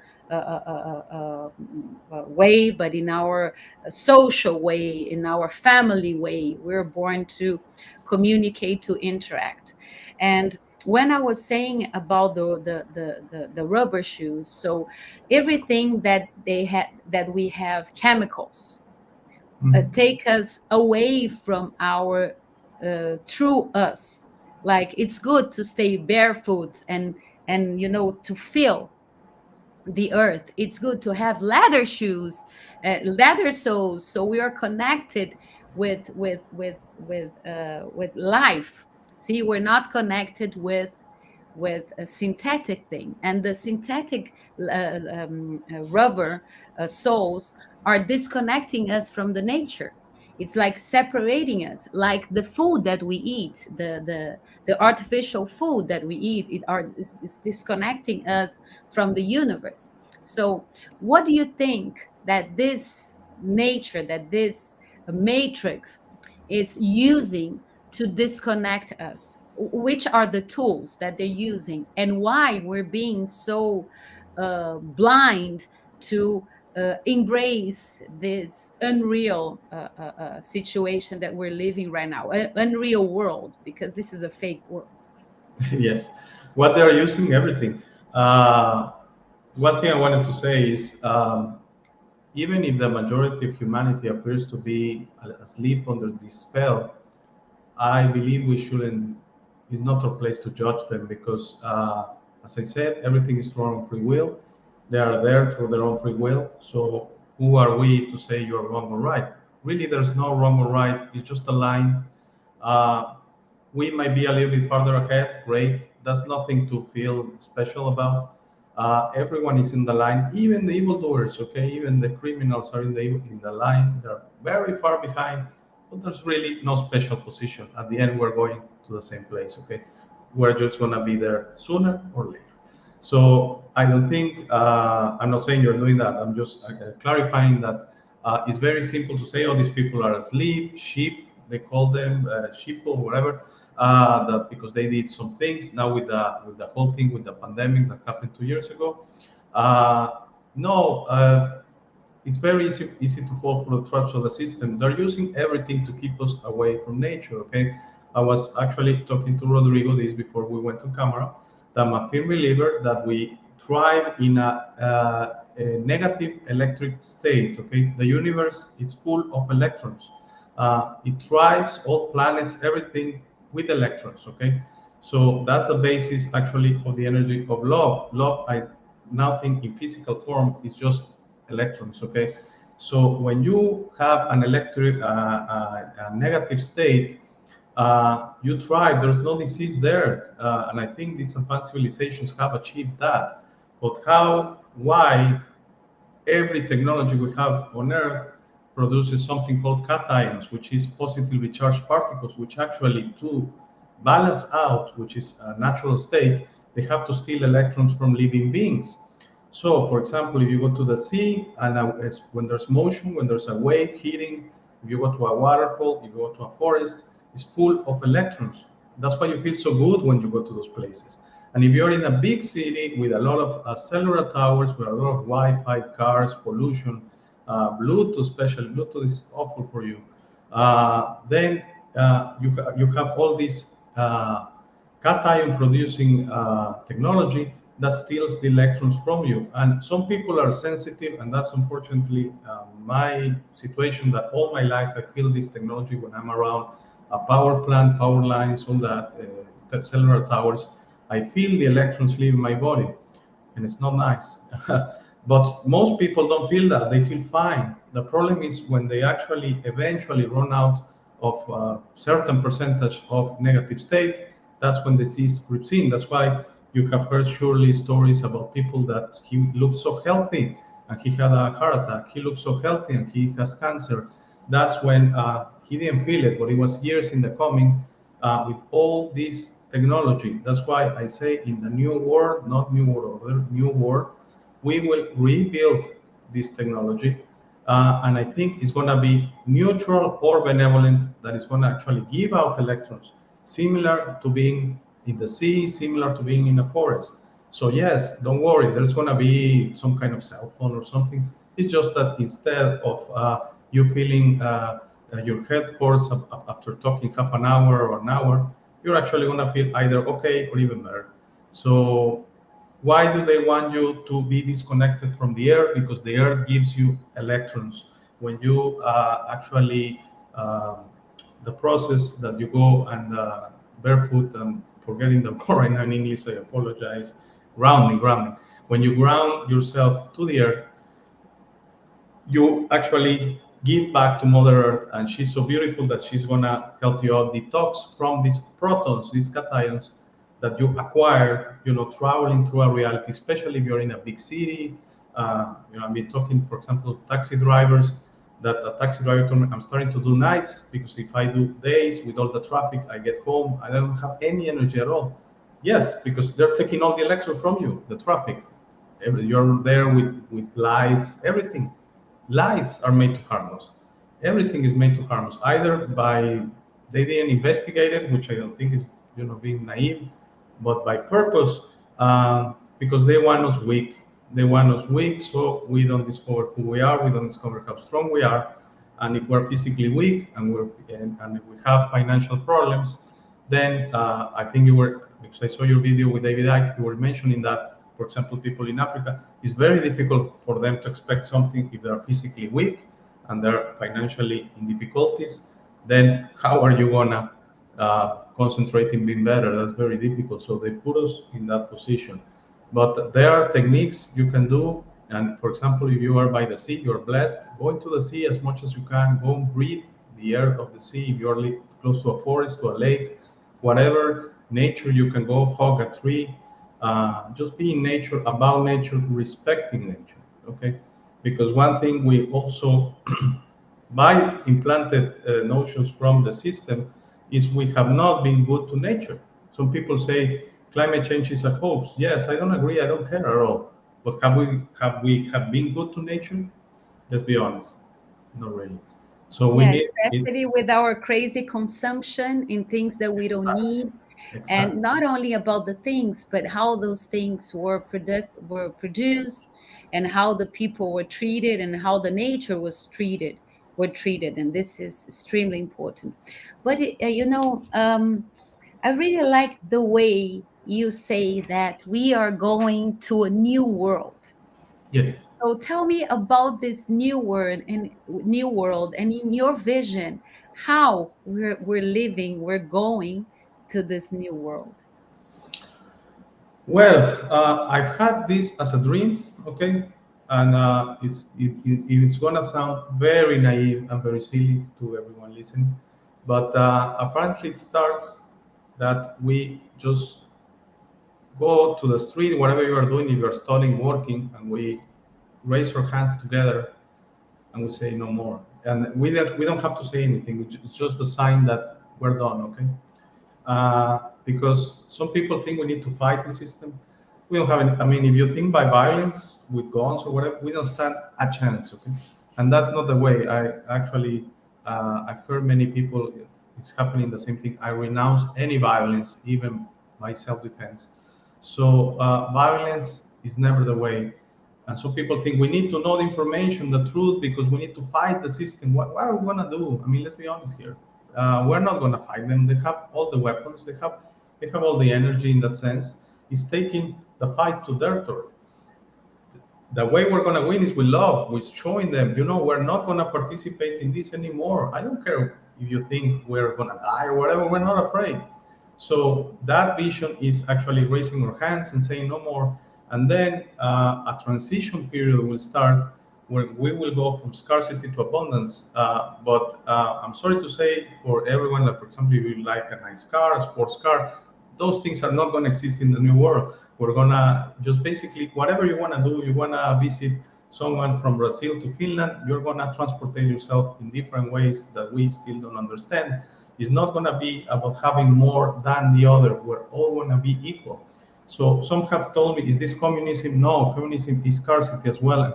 Speaker 6: way, but in our social way, in our family way. We're born to communicate, to interact. And when I was saying about the rubber shoes, so everything that they had, that we have chemicals take us away from our true us. Like, it's good to stay barefoot and to feel the earth. It's good to have leather shoes, leather soles, so we are connected with life. See, we're not connected with a synthetic thing, and the synthetic rubber soles are disconnecting us from the nature. It's like separating us, like the food that we eat, the artificial food that we eat, is disconnecting us from the universe. So, what do you think that this nature, that this matrix is using to disconnect us? Which are the tools that they're using, and why we're being so blind to embrace this unreal situation that we're living right now, unreal world, because this is a fake world.
Speaker 5: Yes, what they are using everything. Uh, One thing I wanted to say is, even if the majority of humanity appears to be asleep under this spell, I believe we shouldn't. It's not our place to judge them because, as I said, everything is through our own free will. They are there through their own free will. So who are we to say you're wrong or right? Really, there's no wrong or right. It's just a line. Uh, we might be a little bit farther ahead. Great. That's nothing to feel special about. Everyone is in the line, even the evildoers. Okay, even the criminals are in the line. They're very far behind, but there's really no special position. At the end, we're going to the same place. Okay, we're just gonna be there sooner or later. So I don't think, I'm not saying you're doing that. I'm just clarifying that it's very simple to say, oh, these people are asleep, sheep, they call them sheep or whatever, that because they did some things. Now with the whole thing with the pandemic that happened 2 years ago, uh, no, it's very easy to fall for the traps of the system. They're using everything to keep us away from nature. Okay, I was actually talking to Rodrigo this before we went to camera. That I'm a firm believer that we thrive in a negative electric state. Okay, the universe is full of electrons. It thrives, all planets, everything with electrons. Okay, so that's the basis actually of the energy of love. Love, I now think in physical form is just electrons. Okay, so when you have an electric a negative state, you thrive. There's no disease there, and I think these advanced civilizations have achieved that. But how, why, every technology we have on Earth produces something called cations, which is positively charged particles, which actually to balance out, which is a natural state, they have to steal electrons from living beings. So, for example, if you go to the sea and when there's motion, when there's a wave hitting, if you go to a waterfall, if you go to a forest, it's full of electrons. That's why you feel so good when you go to those places. And if you're in a big city with a lot of cellular towers, with a lot of Wi-Fi, cars, pollution, Bluetooth, especially Bluetooth is awful for you. Then you have all this cation producing technology that steals the electrons from you. And some people are sensitive, and that's unfortunately my situation, that all my life I feel this technology when I'm around a power plant, power lines, all that, cellular towers. I feel the electrons leave my body, and it's not nice. But most people don't feel that. They feel fine. The problem is when they actually eventually run out of a certain percentage of negative state, that's when disease creeps in. That's why you have heard surely stories about people that he looked so healthy and he had a heart attack. He looked so healthy and he has cancer. That's when he didn't feel it, but it was years in the coming with all this technology. That's why I say in the new world, not new world order, new world, we will rebuild this technology. And I think it's going to be neutral or benevolent, that is going to actually give out electrons, similar to being in the sea, similar to being in a forest. So yes, don't worry, there's going to be some kind of cell phone or something. It's just that instead of you feeling your head hurts after talking half an hour or an hour, you're actually going to feel either okay or even better. So why do they want you to be disconnected from the earth? Because the earth gives you electrons. When you actually, the process that you go and barefoot, and forgetting the word right now in English, I apologize, grounding. When you ground yourself to the earth, you actually give back to Mother Earth, and she's so beautiful that she's gonna help you out detox from these protons, these cations that you acquired, traveling through a reality, especially if you're in a big city. I've been talking, for example, taxi drivers. That a taxi driver told me, I'm starting to do nights because if I do days with all the traffic, I get home, I don't have any energy at all. Yes, because they're taking all the electrons from you, the traffic. You're there with lights, everything. Lights are made to harm us. Everything is made to harm us, either by they didn't investigate it, which I don't think is being naive, but by purpose, because they want us weak. They want us weak, so we don't discover who we are. We don't discover how strong we are. And if we're physically weak and if we have financial problems, then I think you were, because I saw your video with David Icke, you were mentioning that, for example, people in Africa, it's very difficult for them to expect something if they're physically weak and they're financially in difficulties. Then how are you gonna concentrate in being better? That's very difficult. So they put us in that position. But there are techniques you can do. And for example, if you are by the sea, you're blessed. Go into the sea as much as you can. Go and breathe the air of the sea. If you're close to a forest, to a lake, whatever nature you can go, hug a tree. Just be in nature, about nature, respecting nature. Okay, because one thing we also by implanted notions from the system is we have not been good to nature. Some people say climate change is a hoax. Yes, I don't agree. I don't care at all. But have been good to nature? Let's be honest, not really. So we
Speaker 6: Yeah,
Speaker 5: need it.
Speaker 6: especially with our crazy consumption in things that we don't need, and
Speaker 5: Exactly.
Speaker 6: not only about the things, but how those things were produced, and how the people were treated, and how the nature were treated, and this is extremely important. But I really like the way you say that we are going to a new world.
Speaker 5: Yes.
Speaker 6: So tell me about this new world, and in your vision, how we're living, we're going to this new world.
Speaker 5: Well, I've had this as a dream, okay, and it's gonna sound very naive and very silly to everyone listening, but apparently it starts that we just go to the street, whatever you are doing, if you're studying, working, and we raise our hands together and we say no more, and we don't have to say anything. It's just a sign that we're done, okay. Because some people think we need to fight the system. We don't have any, I mean, if you think by violence with guns or whatever, we don't stand a chance, okay? And that's not the way. I've heard many people, it's happening the same thing. I renounce any violence, even my self-defense. So violence is never the way. And so people think we need to know the information, the truth, because we need to fight the system. What are we gonna do? I mean, let's be honest here. We're not gonna fight them. They have all the weapons. They have all the energy in that sense. It's taking the fight to their turn. The way we're gonna win is with love, with showing them, we're not gonna participate in this anymore. I don't care if you think we're gonna die or whatever. We're not afraid. So that vision is actually raising our hands and saying no more. And then a transition period will start where we will go from scarcity to abundance. But I'm sorry to say for everyone that, for example, if you like a nice car, a sports car, those things are not going to exist in the new world. We're going to just basically, whatever you want to do, you want to visit someone from Brazil to Finland, you're going to transport yourself in different ways that we still don't understand. It's not going to be about having more than the other. We're all going to be equal. So some have told me, is this communism? No, communism is scarcity as well, and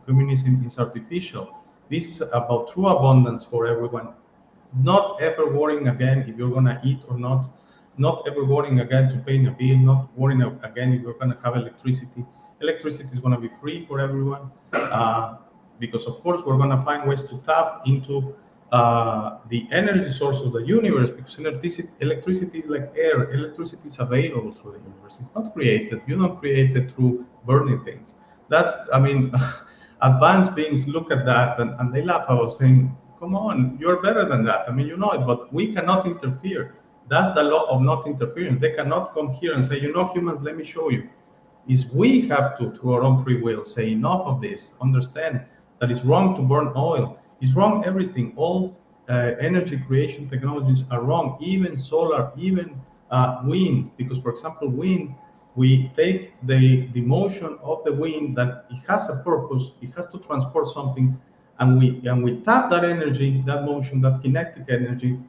Speaker 5: communism is artificial. This is about true abundance for everyone. Not ever worrying again if you're going to eat or not. not ever worrying again to pay a bill, not worrying again if we're going to have electricity. Electricity is going to be free for everyone, because of course we're going to find ways to tap into the energy source of the universe, because electricity is like air. Electricity is available through the universe. It's not created. You don't create it through burning things. That's, I mean, advanced beings look at that and they laugh at us saying, come on, you're better than that. I mean, you know it, but we cannot interfere. That's the law of not interference. They cannot come here and say, you know, humans, let me show you. Is we have to, through our own free will, say enough of this, understand that it's wrong to burn oil. It's wrong everything. All energy creation technologies are wrong, even solar, even wind, because for example, wind, we take the motion of the wind that it has a purpose, it has to transport something, and we tap that energy, that motion, that kinetic energy,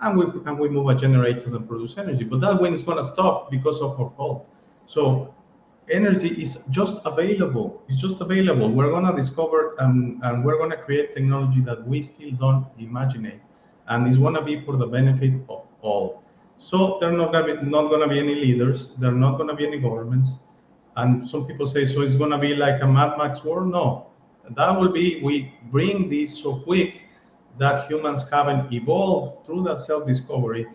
Speaker 5: and we move a generator and produce energy. But that wind is going to stop because of our fault. So energy is just available. It's just available. We're going to discover and we're going to create technology that we still don't imagine, and it's going to be for the benefit of all. So there are not going to be any leaders. There are not going to be any governments. And some people say, so it's going to be like a Mad Max war? No, that will be, we bring this so quick that humans haven't evolved through that self-discovery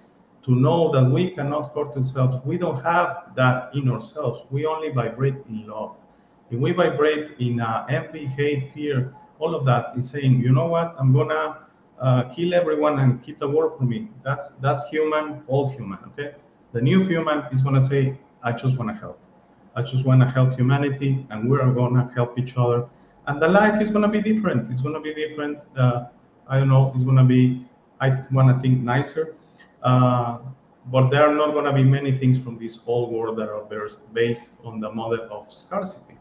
Speaker 5: to know that we cannot hurt ourselves. We don't have that in ourselves. We only vibrate in love. If we vibrate in envy, hate, fear, all of that, is saying, you know what, I'm gonna kill everyone and keep the world for me. That's human, all human. Okay. The new human is gonna say, I just want to help. I just want to help humanity, and we're gonna help each other. And the life is gonna be different. It's gonna be different. I don't know. It's gonna be. I want to think nicer. Uh, but there are not going to be many things from this whole world that are based on the model of scarcity,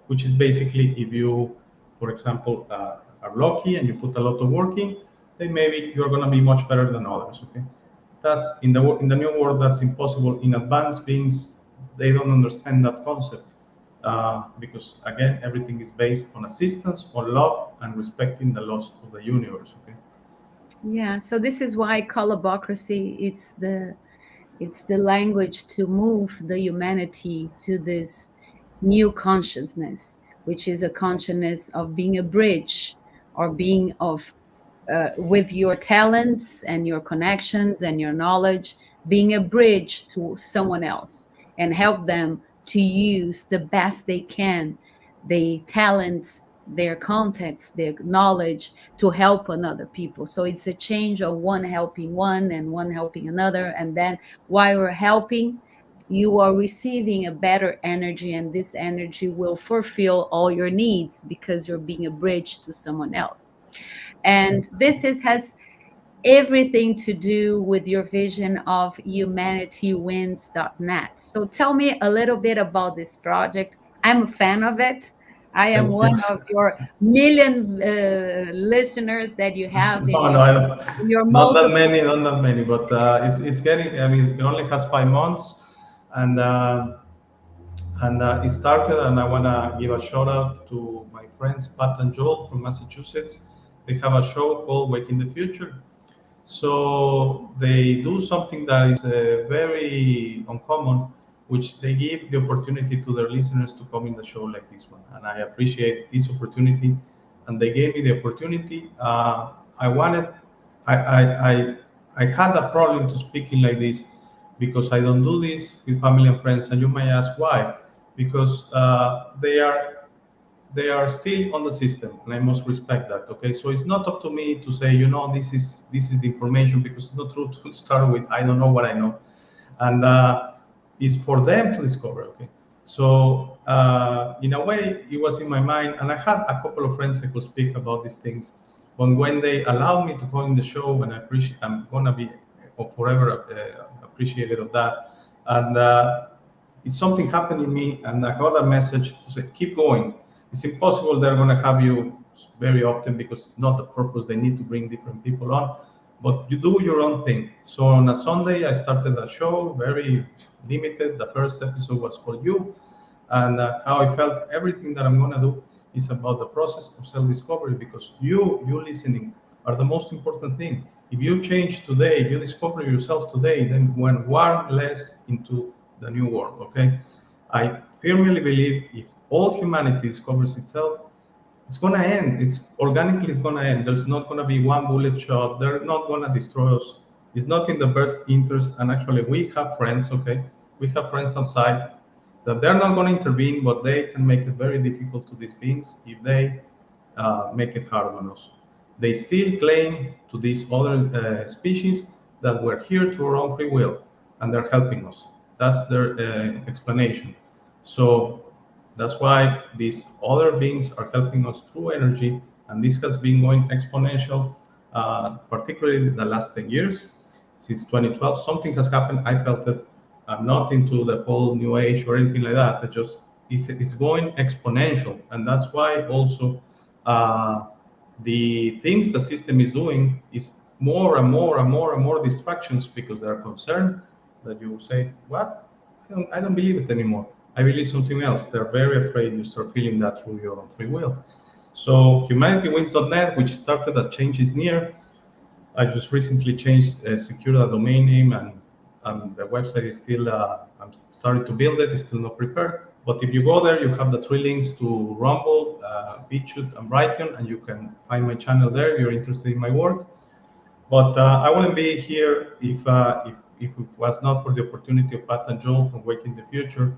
Speaker 5: which is basically if you, for example, are lucky and you put a lot of work in, then maybe you're going to be much better than others. Okay, that's in the new world. That's impossible. In advanced beings, they don't understand that concept because again, everything is based on assistance, on love, and respecting the laws of the universe. Okay.
Speaker 6: Yeah, so this is why colobocracy, it's the language to move the humanity to this new consciousness, which is a consciousness of being a bridge, or being of with your talents and your connections and your knowledge, being a bridge to someone else and help them to use the best they can, the talents, their contacts, their knowledge, to help another people. So it's a change of one helping one and one helping another. And then while we're helping, you are receiving a better energy, and this energy will fulfill all your needs because you're being a bridge to someone else. And has everything to do with your vision of humanitywins.net. So tell me a little bit about this project. I'm a fan of it. I am
Speaker 5: Thank you.
Speaker 6: one of your million listeners that you have
Speaker 5: No, no, I don't.
Speaker 6: in your
Speaker 5: Not that
Speaker 6: multiple.
Speaker 5: many, not that many, but it's getting. I mean, it only has 5 months, and it started. And I want to give a shout out to my friends Pat and Joel from Massachusetts. They have a show called Waking the Future. So they do something that is very uncommon, which they give the opportunity to their listeners to come in the show like this one. And I appreciate this opportunity. And they gave me the opportunity. I wanted, I, I, I, I had a problem to speaking like this because I don't do this with family and friends. And you may ask why? Because they are still on the system, and I must respect that. Okay, so it's not up to me to say, this is the information, because it's not true to start with I don't know what I know, and it's for them to discover. Okay, so in a way, it was in my mind, and I had a couple of friends I could speak about these things, but when they allowed me to go in the show, and I'm gonna be forever appreciated of that, and it's something happened in me, and I got a message to say, keep going. It's impossible they're going to have you very often because it's not the purpose. They need to bring different people on, but you do your own thing. So on a Sunday, I started a show, very limited. The first episode was called You, and how I felt everything that I'm going to do is about the process of self-discovery, because you listening are the most important thing. If you change today, if you discover yourself today, then when one less into the new world, okay? I firmly believe if all humanity discovers itself, it's gonna end. It's organically it's gonna end. There's not gonna be one bullet shot. They're not gonna destroy us. It's not in the best interest. And actually, we have friends. Okay, we have friends outside that they're not gonna intervene, but they can make it very difficult to these beings if they make it hard on us. They still claim to these other species that we're here to our own free will, and they're helping us. That's their explanation. So that's why these other beings are helping us through energy, and this has been going exponential, particularly the last 10 years. Since 2012, something has happened. I felt it. I'm not into the whole new age or anything like that. It's going exponential, and that's why also uh, the things the system is doing is more and more and more and more distractions because they're concerned that you say, "What? I don't believe it anymore. I believe something else." They're very afraid you start feeling that through your own free will. So humanitywins.net, which started as Change is Near, I just recently changed, secured a domain name, and the website is still, I'm starting to build it, it's still not prepared. But if you go there, you have the three links to Rumble, BitChute, and Brighteon, and you can find my channel there if you're interested in my work. But I wouldn't be here if it was not for the opportunity of Pat and Joel from Waking the Future,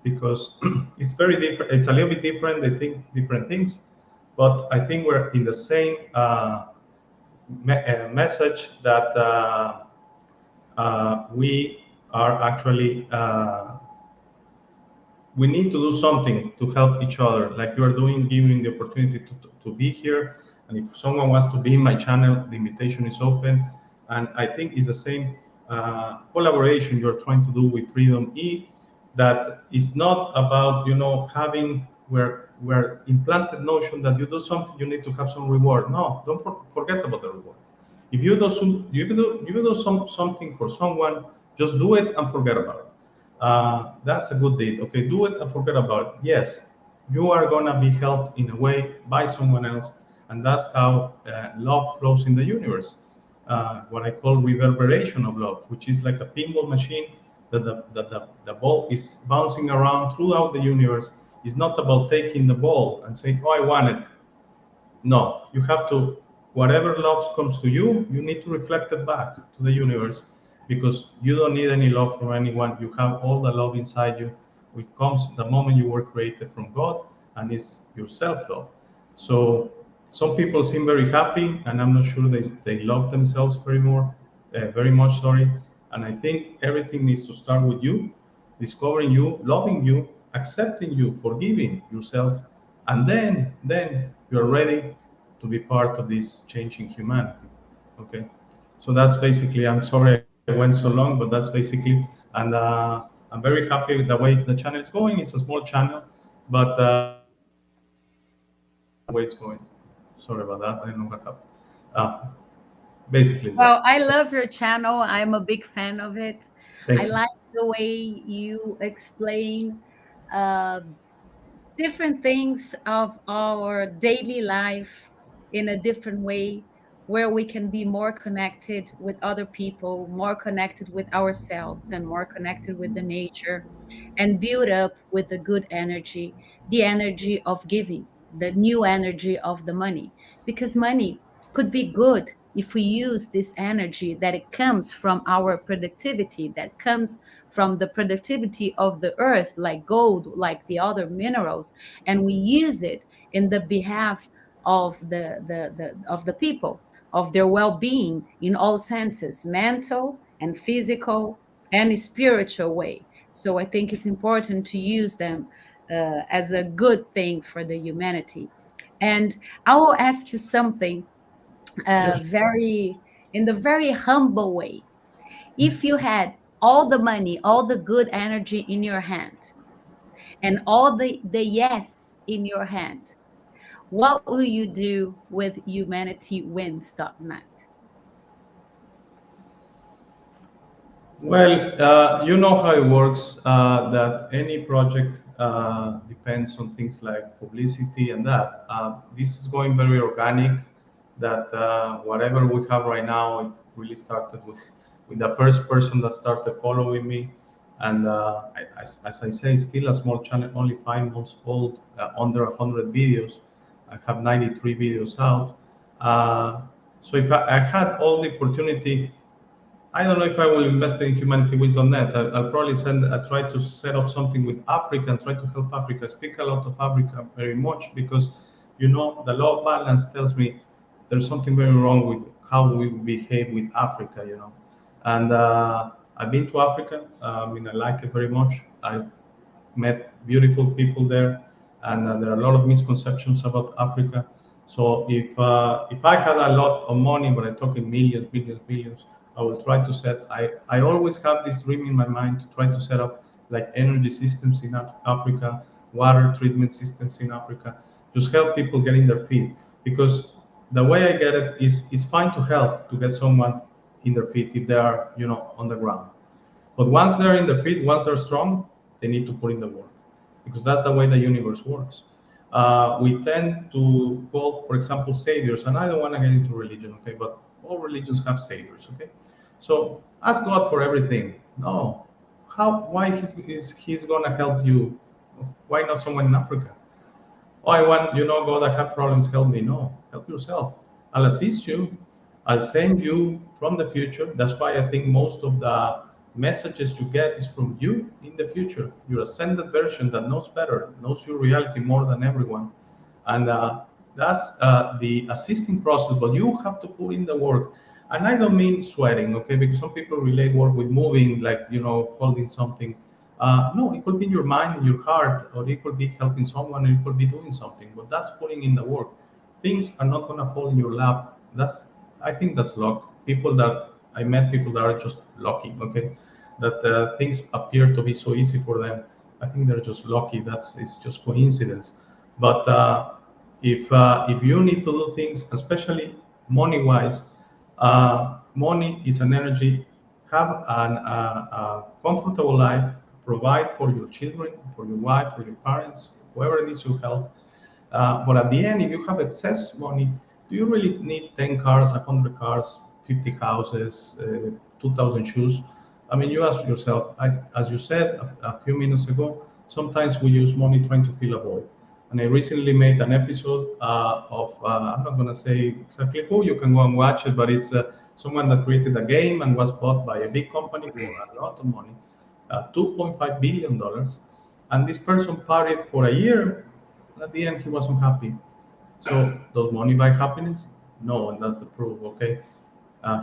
Speaker 5: because it's very different. It's a little bit different. They think different things, but I think we're in the same message that we are actually we need to do something to help each other, like you are doing, giving the opportunity to be here. And if someone wants to be in my channel, the invitation is open. And I think it's the same collaboration you're trying to do with Freedom E, that is not about, having where implanted notion that you do something, you need to have some reward. No, don't forget about the reward. If you do something for someone, just do it and forget about it. That's a good deed. Okay, do it and forget about it. Yes, you are gonna be helped in a way by someone else, and that's how love flows in the universe. What I call reverberation of love, which is like a pinball machine that the ball is bouncing around throughout the universe. It's not about taking the ball and saying, "Oh, I want it." No, you have to, whatever love comes to you, you need to reflect it back to the universe, because you don't need any love from anyone. You have all the love inside you, which comes the moment you were created from God, and it's your self-love. So some people seem very happy, and I'm not sure they love themselves very much, sorry. And I think everything needs to start with you, discovering you, loving you, accepting you, forgiving yourself, and then you're ready to be part of this changing humanity. Okay, so that's basically. I'm sorry I went so long, but that's basically. And I'm very happy with the way the channel is going. It's a small channel, but the way it's going. Sorry about that. I don't know what happened. Uh, Basically, it's that.
Speaker 6: Well, I love your channel. I'm a big fan of it. I
Speaker 5: Thank you.
Speaker 6: like the way you explain uh, different things of our daily life in a different way, where we can be more connected with other people, more connected with ourselves, and more connected with the nature, and build up with the good energy, the energy of giving, the new energy of the money. Because money could be good if we use this energy that it comes from our productivity, that comes from the productivity of the earth, like gold, like the other minerals, and we use it in the behalf of the people, of their well-being in all senses, mental and physical and spiritual way. So I think it's important to use them as a good thing for the humanity. And I will ask you something
Speaker 5: Yes.
Speaker 6: very in the very humble way. If you had all the money, all the good energy in your hand, and all the yes in your hand, what will you do with humanitywins.net?
Speaker 5: Well, you know how it works, that any project depends on things like publicity and that. This is going very organic. that whatever we have right now, it really started with the first person that started following me. And as I say, still a small channel, only 5 months old, under 100 videos. I have 93 videos out. Uh, so if I had all the opportunity, I don't know if I will invest in Humanity Wins on net. I'll probably try to set up something with Africa and try to help Africa. I speak a lot of Africa very much because, the law of balance tells me there's something very wrong with how we behave with Africa, And I've been to Africa. I mean, I like it very much. I met beautiful people there, and there are a lot of misconceptions about Africa. So if I had a lot of money, but I'm talking millions, billions, billions, I will try to set. I always have this dream in my mind to try to set up like energy systems in Africa, water treatment systems in Africa, just help people get in their feet. Because the way I get it is it's fine to help to get someone in their feet if they are on the ground. But once they're in the field, once they're strong, they need to put in the work because that's the way the universe works. We tend to call, for example, saviors, and I don't want to get into religion, okay, but all religions have saviors, okay? So ask God for everything. No. Why he's going to help you? Why not someone in Africa? Oh, I want, God, I have problems, help me. No, help yourself. I'll assist you. I'll send you from the future. That's why I think most of the messages you get is from you in the future. Your ascended version that knows better, knows your reality more than everyone. And that's the assisting process, but you have to put in the work. And I don't mean sweating, okay? Because some people relate work with moving, like, holding something. No, it could be your mind, your heart, or it could be helping someone, or it could be doing something. But that's putting in the work. Things are not gonna fall in your lap. I think that's luck. I met people that are just lucky. Okay, that things appear to be so easy for them. I think they're just lucky. It's just coincidence. But if you need to do things, especially money wise, money is an energy. Have a comfortable life, provide for your children, for your wife, for your parents, whoever needs your help. But at the end, if you have excess money, do you really need 10 cars, 100 cars, 50 houses, 2,000 shoes? I mean, you ask yourself, as you said a few minutes ago, sometimes we use money trying to fill a void. And I recently made an episode I'm not going to say exactly who, you can go and watch it, but it's someone that created a game and was bought by a big company for a lot of money, $2.5 billion. And this person partied for a year. At the end, he wasn't happy. So, does money buy happiness? No, and that's the proof, okay?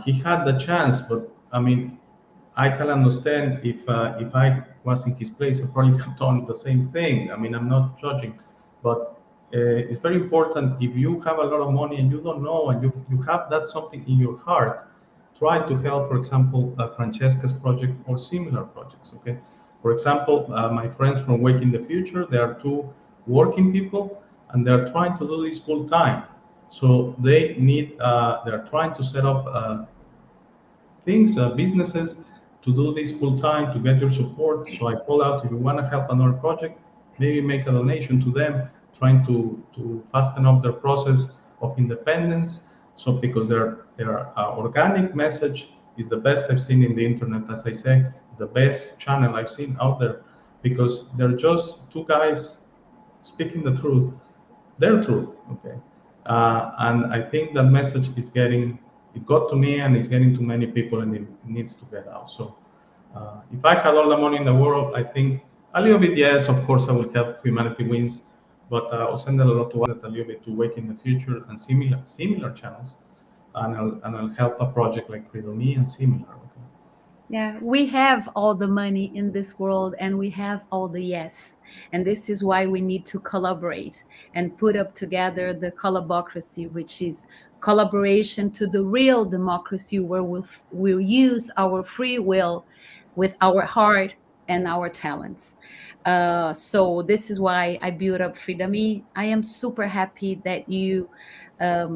Speaker 5: He had the chance, but I mean, I can understand if I was in his place, I probably have done the same thing. I mean, I'm not judging, but it's very important if you have a lot of money and you don't know, and you have that something in your heart, try to help, for example, Francesca's project or similar projects. Okay, for example, my friends from Wake in the Future, they are two working people, and they're trying to do this full time. So they're trying to set up things, businesses, to do this full time to get your support. So I call out if you want to help another project, maybe make a donation to them, trying to fasten up their process of independence. So because their organic message is the best I've seen in the internet, as I say, it's the best channel I've seen out there because they're just two guys speaking the truth, their truth. Okay, and I think that message it got to me and it's getting to many people and it needs to get out. So if I had all the money in the world, I think a little bit, yes, of course, I will help Humanity Wins, but I'll send a lot to a little bit to Wake in the Future and similar channels, and I'll help a project like Freedom Me and similar. Okay?
Speaker 6: Yeah, we have all the money in this world and we have all the yes. And this is why we need to collaborate and put up together the collabocracy, which is collaboration to the real democracy where we'll use our free will with our heart and our talents. So this is why I built up Freedom E. I am super happy that you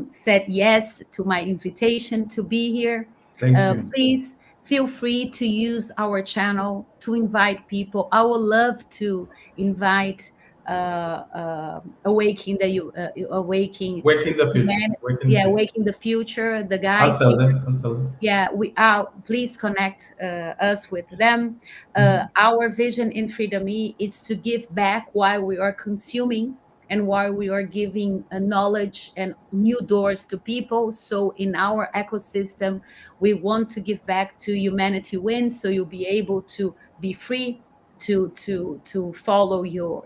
Speaker 6: said yes to my invitation to be here.
Speaker 5: Thank you.
Speaker 6: Please feel free to use our channel to invite people. I would love to invite awaking the awaking
Speaker 5: Waking the future.
Speaker 6: humanity.
Speaker 5: Waking the
Speaker 6: Yeah,
Speaker 5: future.
Speaker 6: awaking the future. The
Speaker 5: I'll
Speaker 6: guys,
Speaker 5: tell them. I'll tell them.
Speaker 6: yeah, we are. Please connect us with them. Our vision in Freedom E is to give back while we are consuming and while we are giving knowledge and new doors to people. So in our ecosystem, we want to give back to humanity wins. So you'll be able to be free to follow your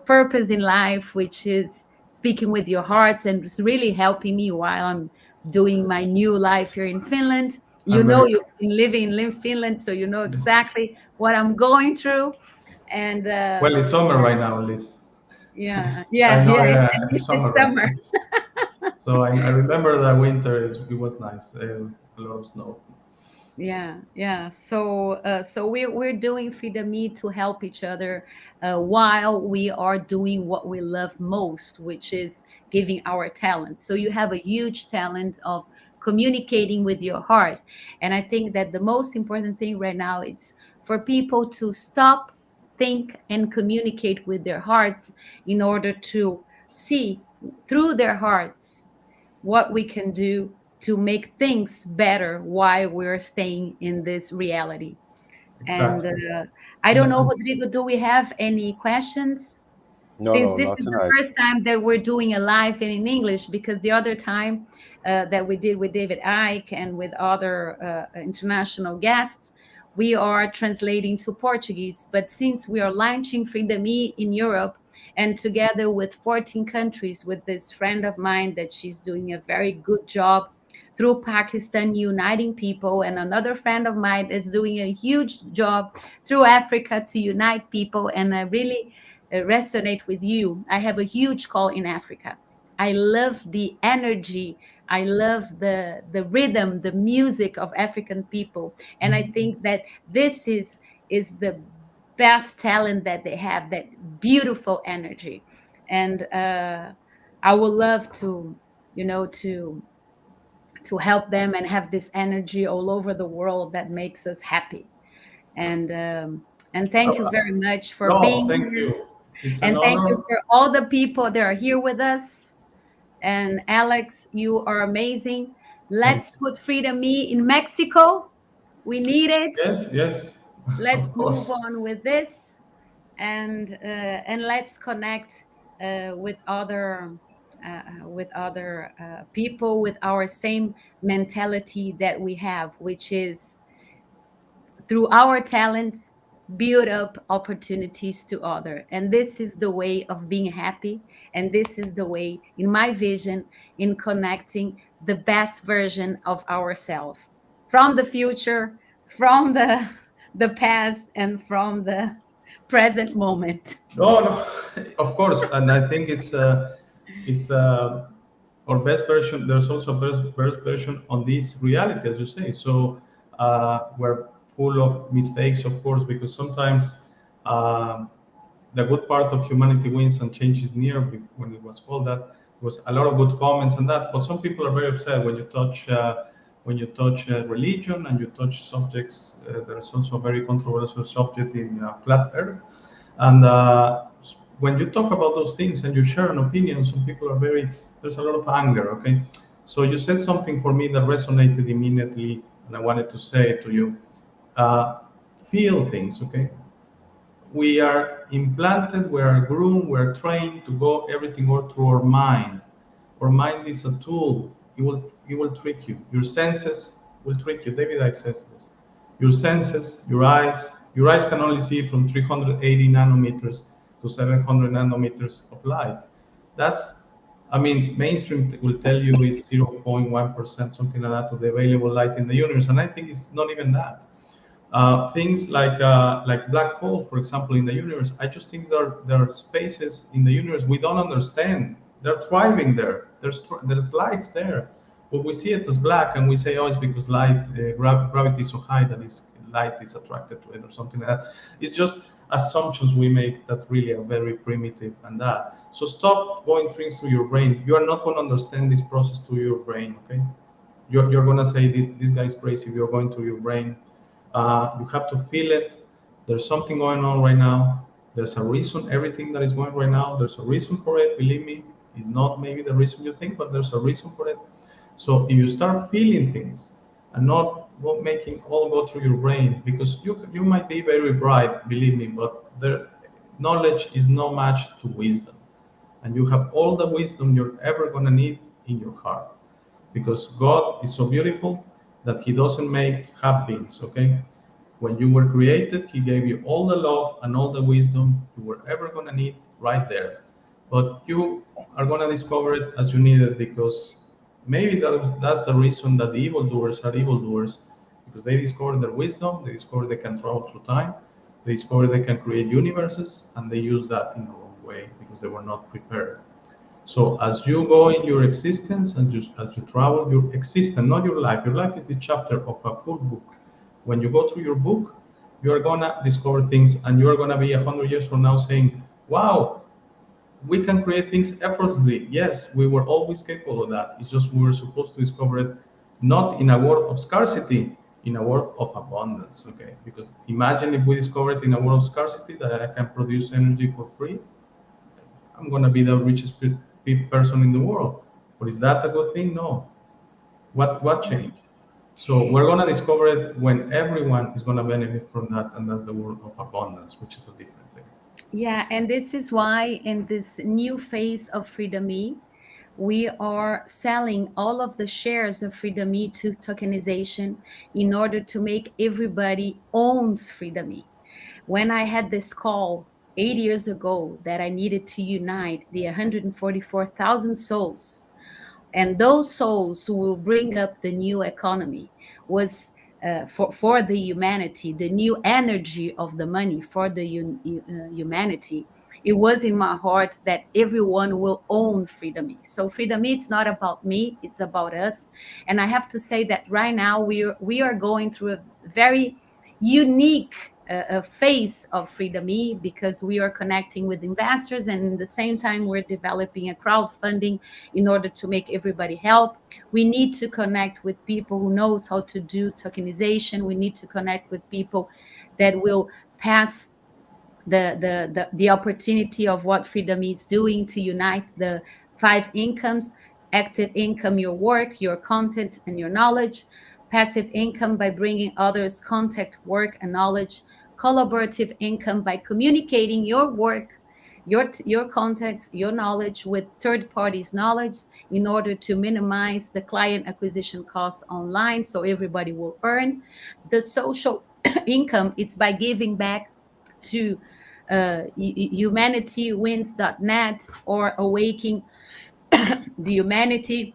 Speaker 6: purpose in life, which is speaking with your hearts, and it's really helping me while I'm doing my new life here in Finland. You
Speaker 5: I'm
Speaker 6: know,
Speaker 5: very
Speaker 6: you've been living in Finland, so you know
Speaker 5: yes.
Speaker 6: exactly what I'm going through. And
Speaker 5: Well, it's summer right now, at least.
Speaker 6: yeah,
Speaker 5: I
Speaker 6: yeah,
Speaker 5: know
Speaker 6: yeah.
Speaker 5: it's
Speaker 6: It's
Speaker 5: summer right
Speaker 6: summer.
Speaker 5: now. So I remember that winter it was nice. A lot of snow.
Speaker 6: Yeah, yeah. So we're doing Freedom Me to help each other while we are doing what we love most, which is giving our talent. So you have a huge talent of communicating with your heart, and I think that the most important thing right now is for people to stop, think, and communicate with their hearts in order to see through their hearts what we can do to make things better while we're staying in this reality. And
Speaker 5: Exactly.
Speaker 6: I
Speaker 5: And,
Speaker 6: don't know,
Speaker 5: and
Speaker 6: Rodrigo, do we have any questions?
Speaker 4: No,
Speaker 6: Since
Speaker 4: no,
Speaker 6: this
Speaker 4: not
Speaker 6: is the
Speaker 4: tonight.
Speaker 6: first time that we're doing a live and in English, because the other time that we did with David Icke and with other international guests, we are translating to Portuguese. But since we are launching Freedom E in Europe and together with 14 countries, with this friend of mine that she's doing a very good job through Pakistan, uniting people, and another friend of mine is doing a huge job through Africa to unite people. And I really resonate with you. I have a huge call in Africa. I love the energy. I love the rhythm, the music of African people, and I think that this is the best talent that they have. That beautiful energy, and I would love to, you know, to help them and have this energy all over the world that makes us happy. And and thank you
Speaker 5: uh,
Speaker 6: very much for
Speaker 5: no,
Speaker 6: being
Speaker 5: thank
Speaker 6: here.
Speaker 5: you. It's an
Speaker 6: And thank you
Speaker 5: honor.
Speaker 6: for all the people that are here with us. And Alex, you are amazing.
Speaker 5: Thank
Speaker 6: Let's
Speaker 5: you.
Speaker 6: put Freedom Me in Mexico. We need it.
Speaker 5: Yes, yes,
Speaker 6: Let's
Speaker 5: of
Speaker 6: move
Speaker 5: course.
Speaker 6: on with this, and let's connect with other people with our same mentality that we have, which is through our talents build up opportunities to other. And this is the way of being happy, and this is the way, in my vision, in connecting the best version of ourselves from the future, from the past, and from the present moment.
Speaker 5: No, no, of course, and I think it's our best version. There's also a best version on this reality, as you say. So we're full of mistakes, of course, because sometimes um the good part of humanity wins and change is near. When it was called that, there was a lot of good comments and that. But some people are very upset when you touch religion and you touch subjects. There's also a very controversial subject in flat Earth, and when you talk about those things and you share an opinion, some people are very, there's a lot of anger, okay? So you said something for me that resonated immediately, and I wanted to say it to you. Uh, Feel things, okay? We are implanted, we are groomed, we are trained to go everything go through our mind. Our mind is a tool. It will trick you. Your senses will trick you. David Icke says this. Your senses, your eyes can only see from 380 nanometers to 700 nanometers of light. That's, I mean, mainstream will tell you is 0.1%, something like that, of the available light in the universe, and I think it's not even that. Things like black hole, for example, in the universe. I just think there are spaces in the universe we don't understand. They're thriving there. There's life there, but we see it as black, and we say, oh, it's because gravity is so high that light is attracted to it, or something like that. It's just assumptions we make that really are very primitive and that. So stop going things to your brain. You are not going to understand this process to your brain, okay? You're going to say this guy's crazy if you're going to your brain. You have to feel it. There's something going on right now. There's a reason everything that is going right now. There's a reason for it. Believe me, it's not maybe the reason you think, but there's a reason for it. So if you start feeling things and not making all go through your brain, because you might be very bright, believe me, but the knowledge is no match to wisdom, and you have all the wisdom you're ever gonna need in your heart, because God is so beautiful that He doesn't make half beings. Okay, when you were created, He gave you all the love and all the wisdom you were ever going to need right there. But you are going to discover it as you need it, because maybe that's the reason that the evildoers are evildoers, because they discover their wisdom, they discover they can travel through time, they discover they can create universes, and they use that in the wrong way because they were not prepared. So as you go in your existence and as you travel your existence, not your life. Your life is the chapter of a full book. When you go through your book, you are gonna discover things, and you are gonna be 100 years from now saying, "Wow, we can create things effortlessly." Yes, we were always capable of that. It's just we were supposed to discover it not in a world of scarcity, in a world of abundance. Okay, because imagine if we discover it in a world of scarcity that I can produce energy for free. I'm going to be the richest person in the world. But is that a good thing? No. What changed? So we're going to discover it when everyone is going to benefit from that, and that's the world of abundance, which is a different thing.
Speaker 6: Yeah, and this is why in this new phase of Freedom E, we are selling all of the shares of Freedom E to tokenization in order to make everybody owns Freedom E. When I had this call 8 years ago that I needed to unite the 144,000 souls, and those souls who will bring up the new economy was for the humanity, the new energy of the money for the humanity. It was in my heart that everyone will own Freedom E. So Freedom E, it's not about me, it's about us. And I have to say that right now we are going through a very unique phase of Freedom E, because we are connecting with investors, and at the same time we're developing a crowdfunding in order to make everybody help. We need to connect with people who knows how to do tokenization. We need to connect with people that will pass the opportunity of what Freedom is doing to unite the five incomes: active income, your work, your content, and your knowledge; passive income by bringing others contact, work, and knowledge; collaborative income by communicating your work, your contacts, your knowledge with third parties knowledge in order to minimize the client acquisition cost online so everybody will earn. The social income, it's by giving back to humanitywins.net or awaking the humanity,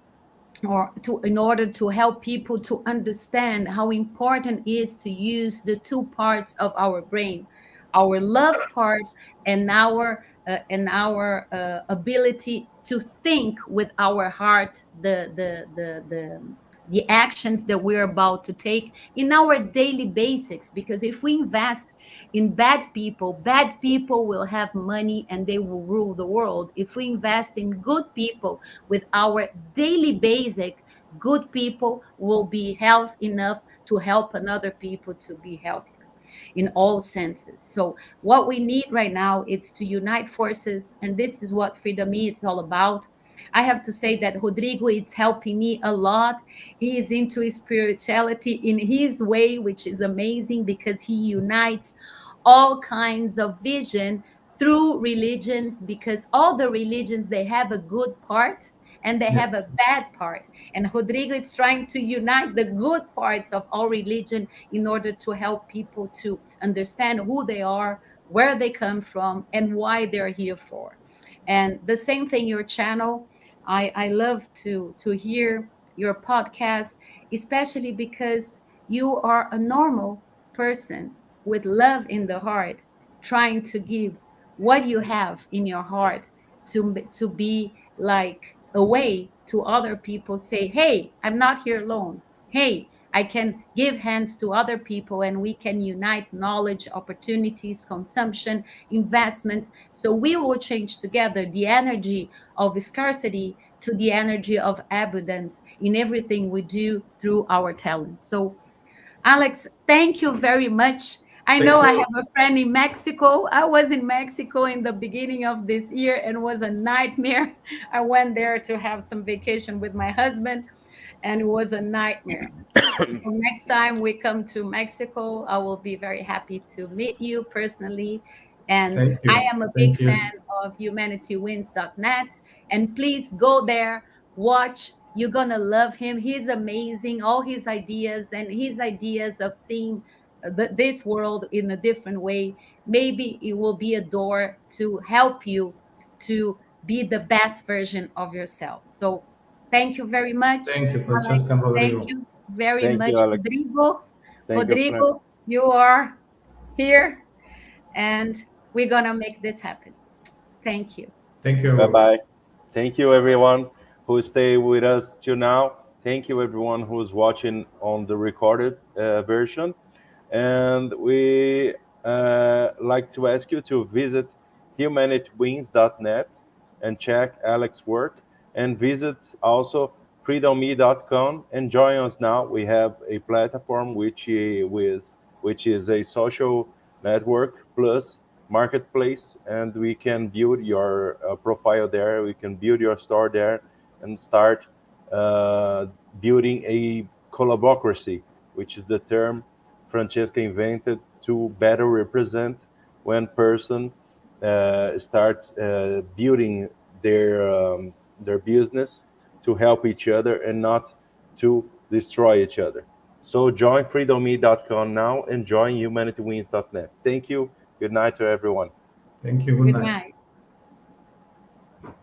Speaker 6: or to in order to help people to understand how important it is to use the two parts of our brain, our love part and our ability to think with our heart, the actions that we're about to take in our daily basics. Because if we invest in bad people will have money and they will rule the world. If we invest in good people with our daily basic, good people will be health enough to help another people to be healthier in all senses. So what we need right now is to unite forces, and this is what Freedom E is all about. I have to say that Rodrigo is helping me a lot. He is into spirituality in his way, which is amazing because he unites all kinds of vision through religions, because all the religions, they have a good part and they
Speaker 5: Yes.
Speaker 6: have a bad part, and Rodrigo is trying to unite the good parts of all religion in order to help people to understand who they are, where they come from, and why they're here for. And the same thing, your channel, I love to hear your podcast, especially because you are a normal person with love in the heart, trying to give what you have in your heart to be like a way to other people say, hey, I'm not here alone. Hey, I can give hands to other people and we can unite knowledge, opportunities, consumption, investments. So we will change together the energy of scarcity to the energy of abundance in everything we do through our talents. So Alex, thank you very much. I
Speaker 5: Thank
Speaker 6: know I
Speaker 5: you.
Speaker 6: have a friend in Mexico. I was in Mexico in the beginning of this year and it was a nightmare. I went there to have some vacation with my husband and it was a nightmare. So next time we come to Mexico, I will be very happy to meet you personally. And
Speaker 5: Thank
Speaker 6: I
Speaker 5: you.
Speaker 6: am a big
Speaker 5: Thank
Speaker 6: fan
Speaker 5: you.
Speaker 6: of humanitywins.net. And please go there, watch. You're going to love him. He's amazing. All his ideas and his ideas of seeing this world in a different way. Maybe it will be a door to help you to be the best version of yourself. So thank you very much,
Speaker 5: Thank you,
Speaker 6: Alex.
Speaker 5: Francesca and
Speaker 6: Thank
Speaker 5: Rodrigo.
Speaker 6: you very
Speaker 4: Thank you,
Speaker 6: much,
Speaker 4: Alex.
Speaker 6: Rodrigo.
Speaker 4: Thank you, Fran.
Speaker 6: Rodrigo, you are here and we're going to make this happen. Thank you.
Speaker 5: Thank you,
Speaker 4: Bye
Speaker 5: everyone.
Speaker 4: bye. Thank you, everyone who stay with us till now. Thank you, everyone who's watching on the recorded version. And we like to ask you to visit humanitywins.net and check Alex's work, and visit also freedomme.com and join us now. We have a platform which is a social network plus marketplace, and we can build your profile there. We can build your store there and start uh, building a collaboracy, which is the term Francesca invented to better represent when person starts building their business to help each other and not to destroy each other. So join freedomme.com now and join humanitywins.net. Thank you. Good night to everyone.
Speaker 5: Thank you. Good
Speaker 6: Good
Speaker 5: night.
Speaker 6: night.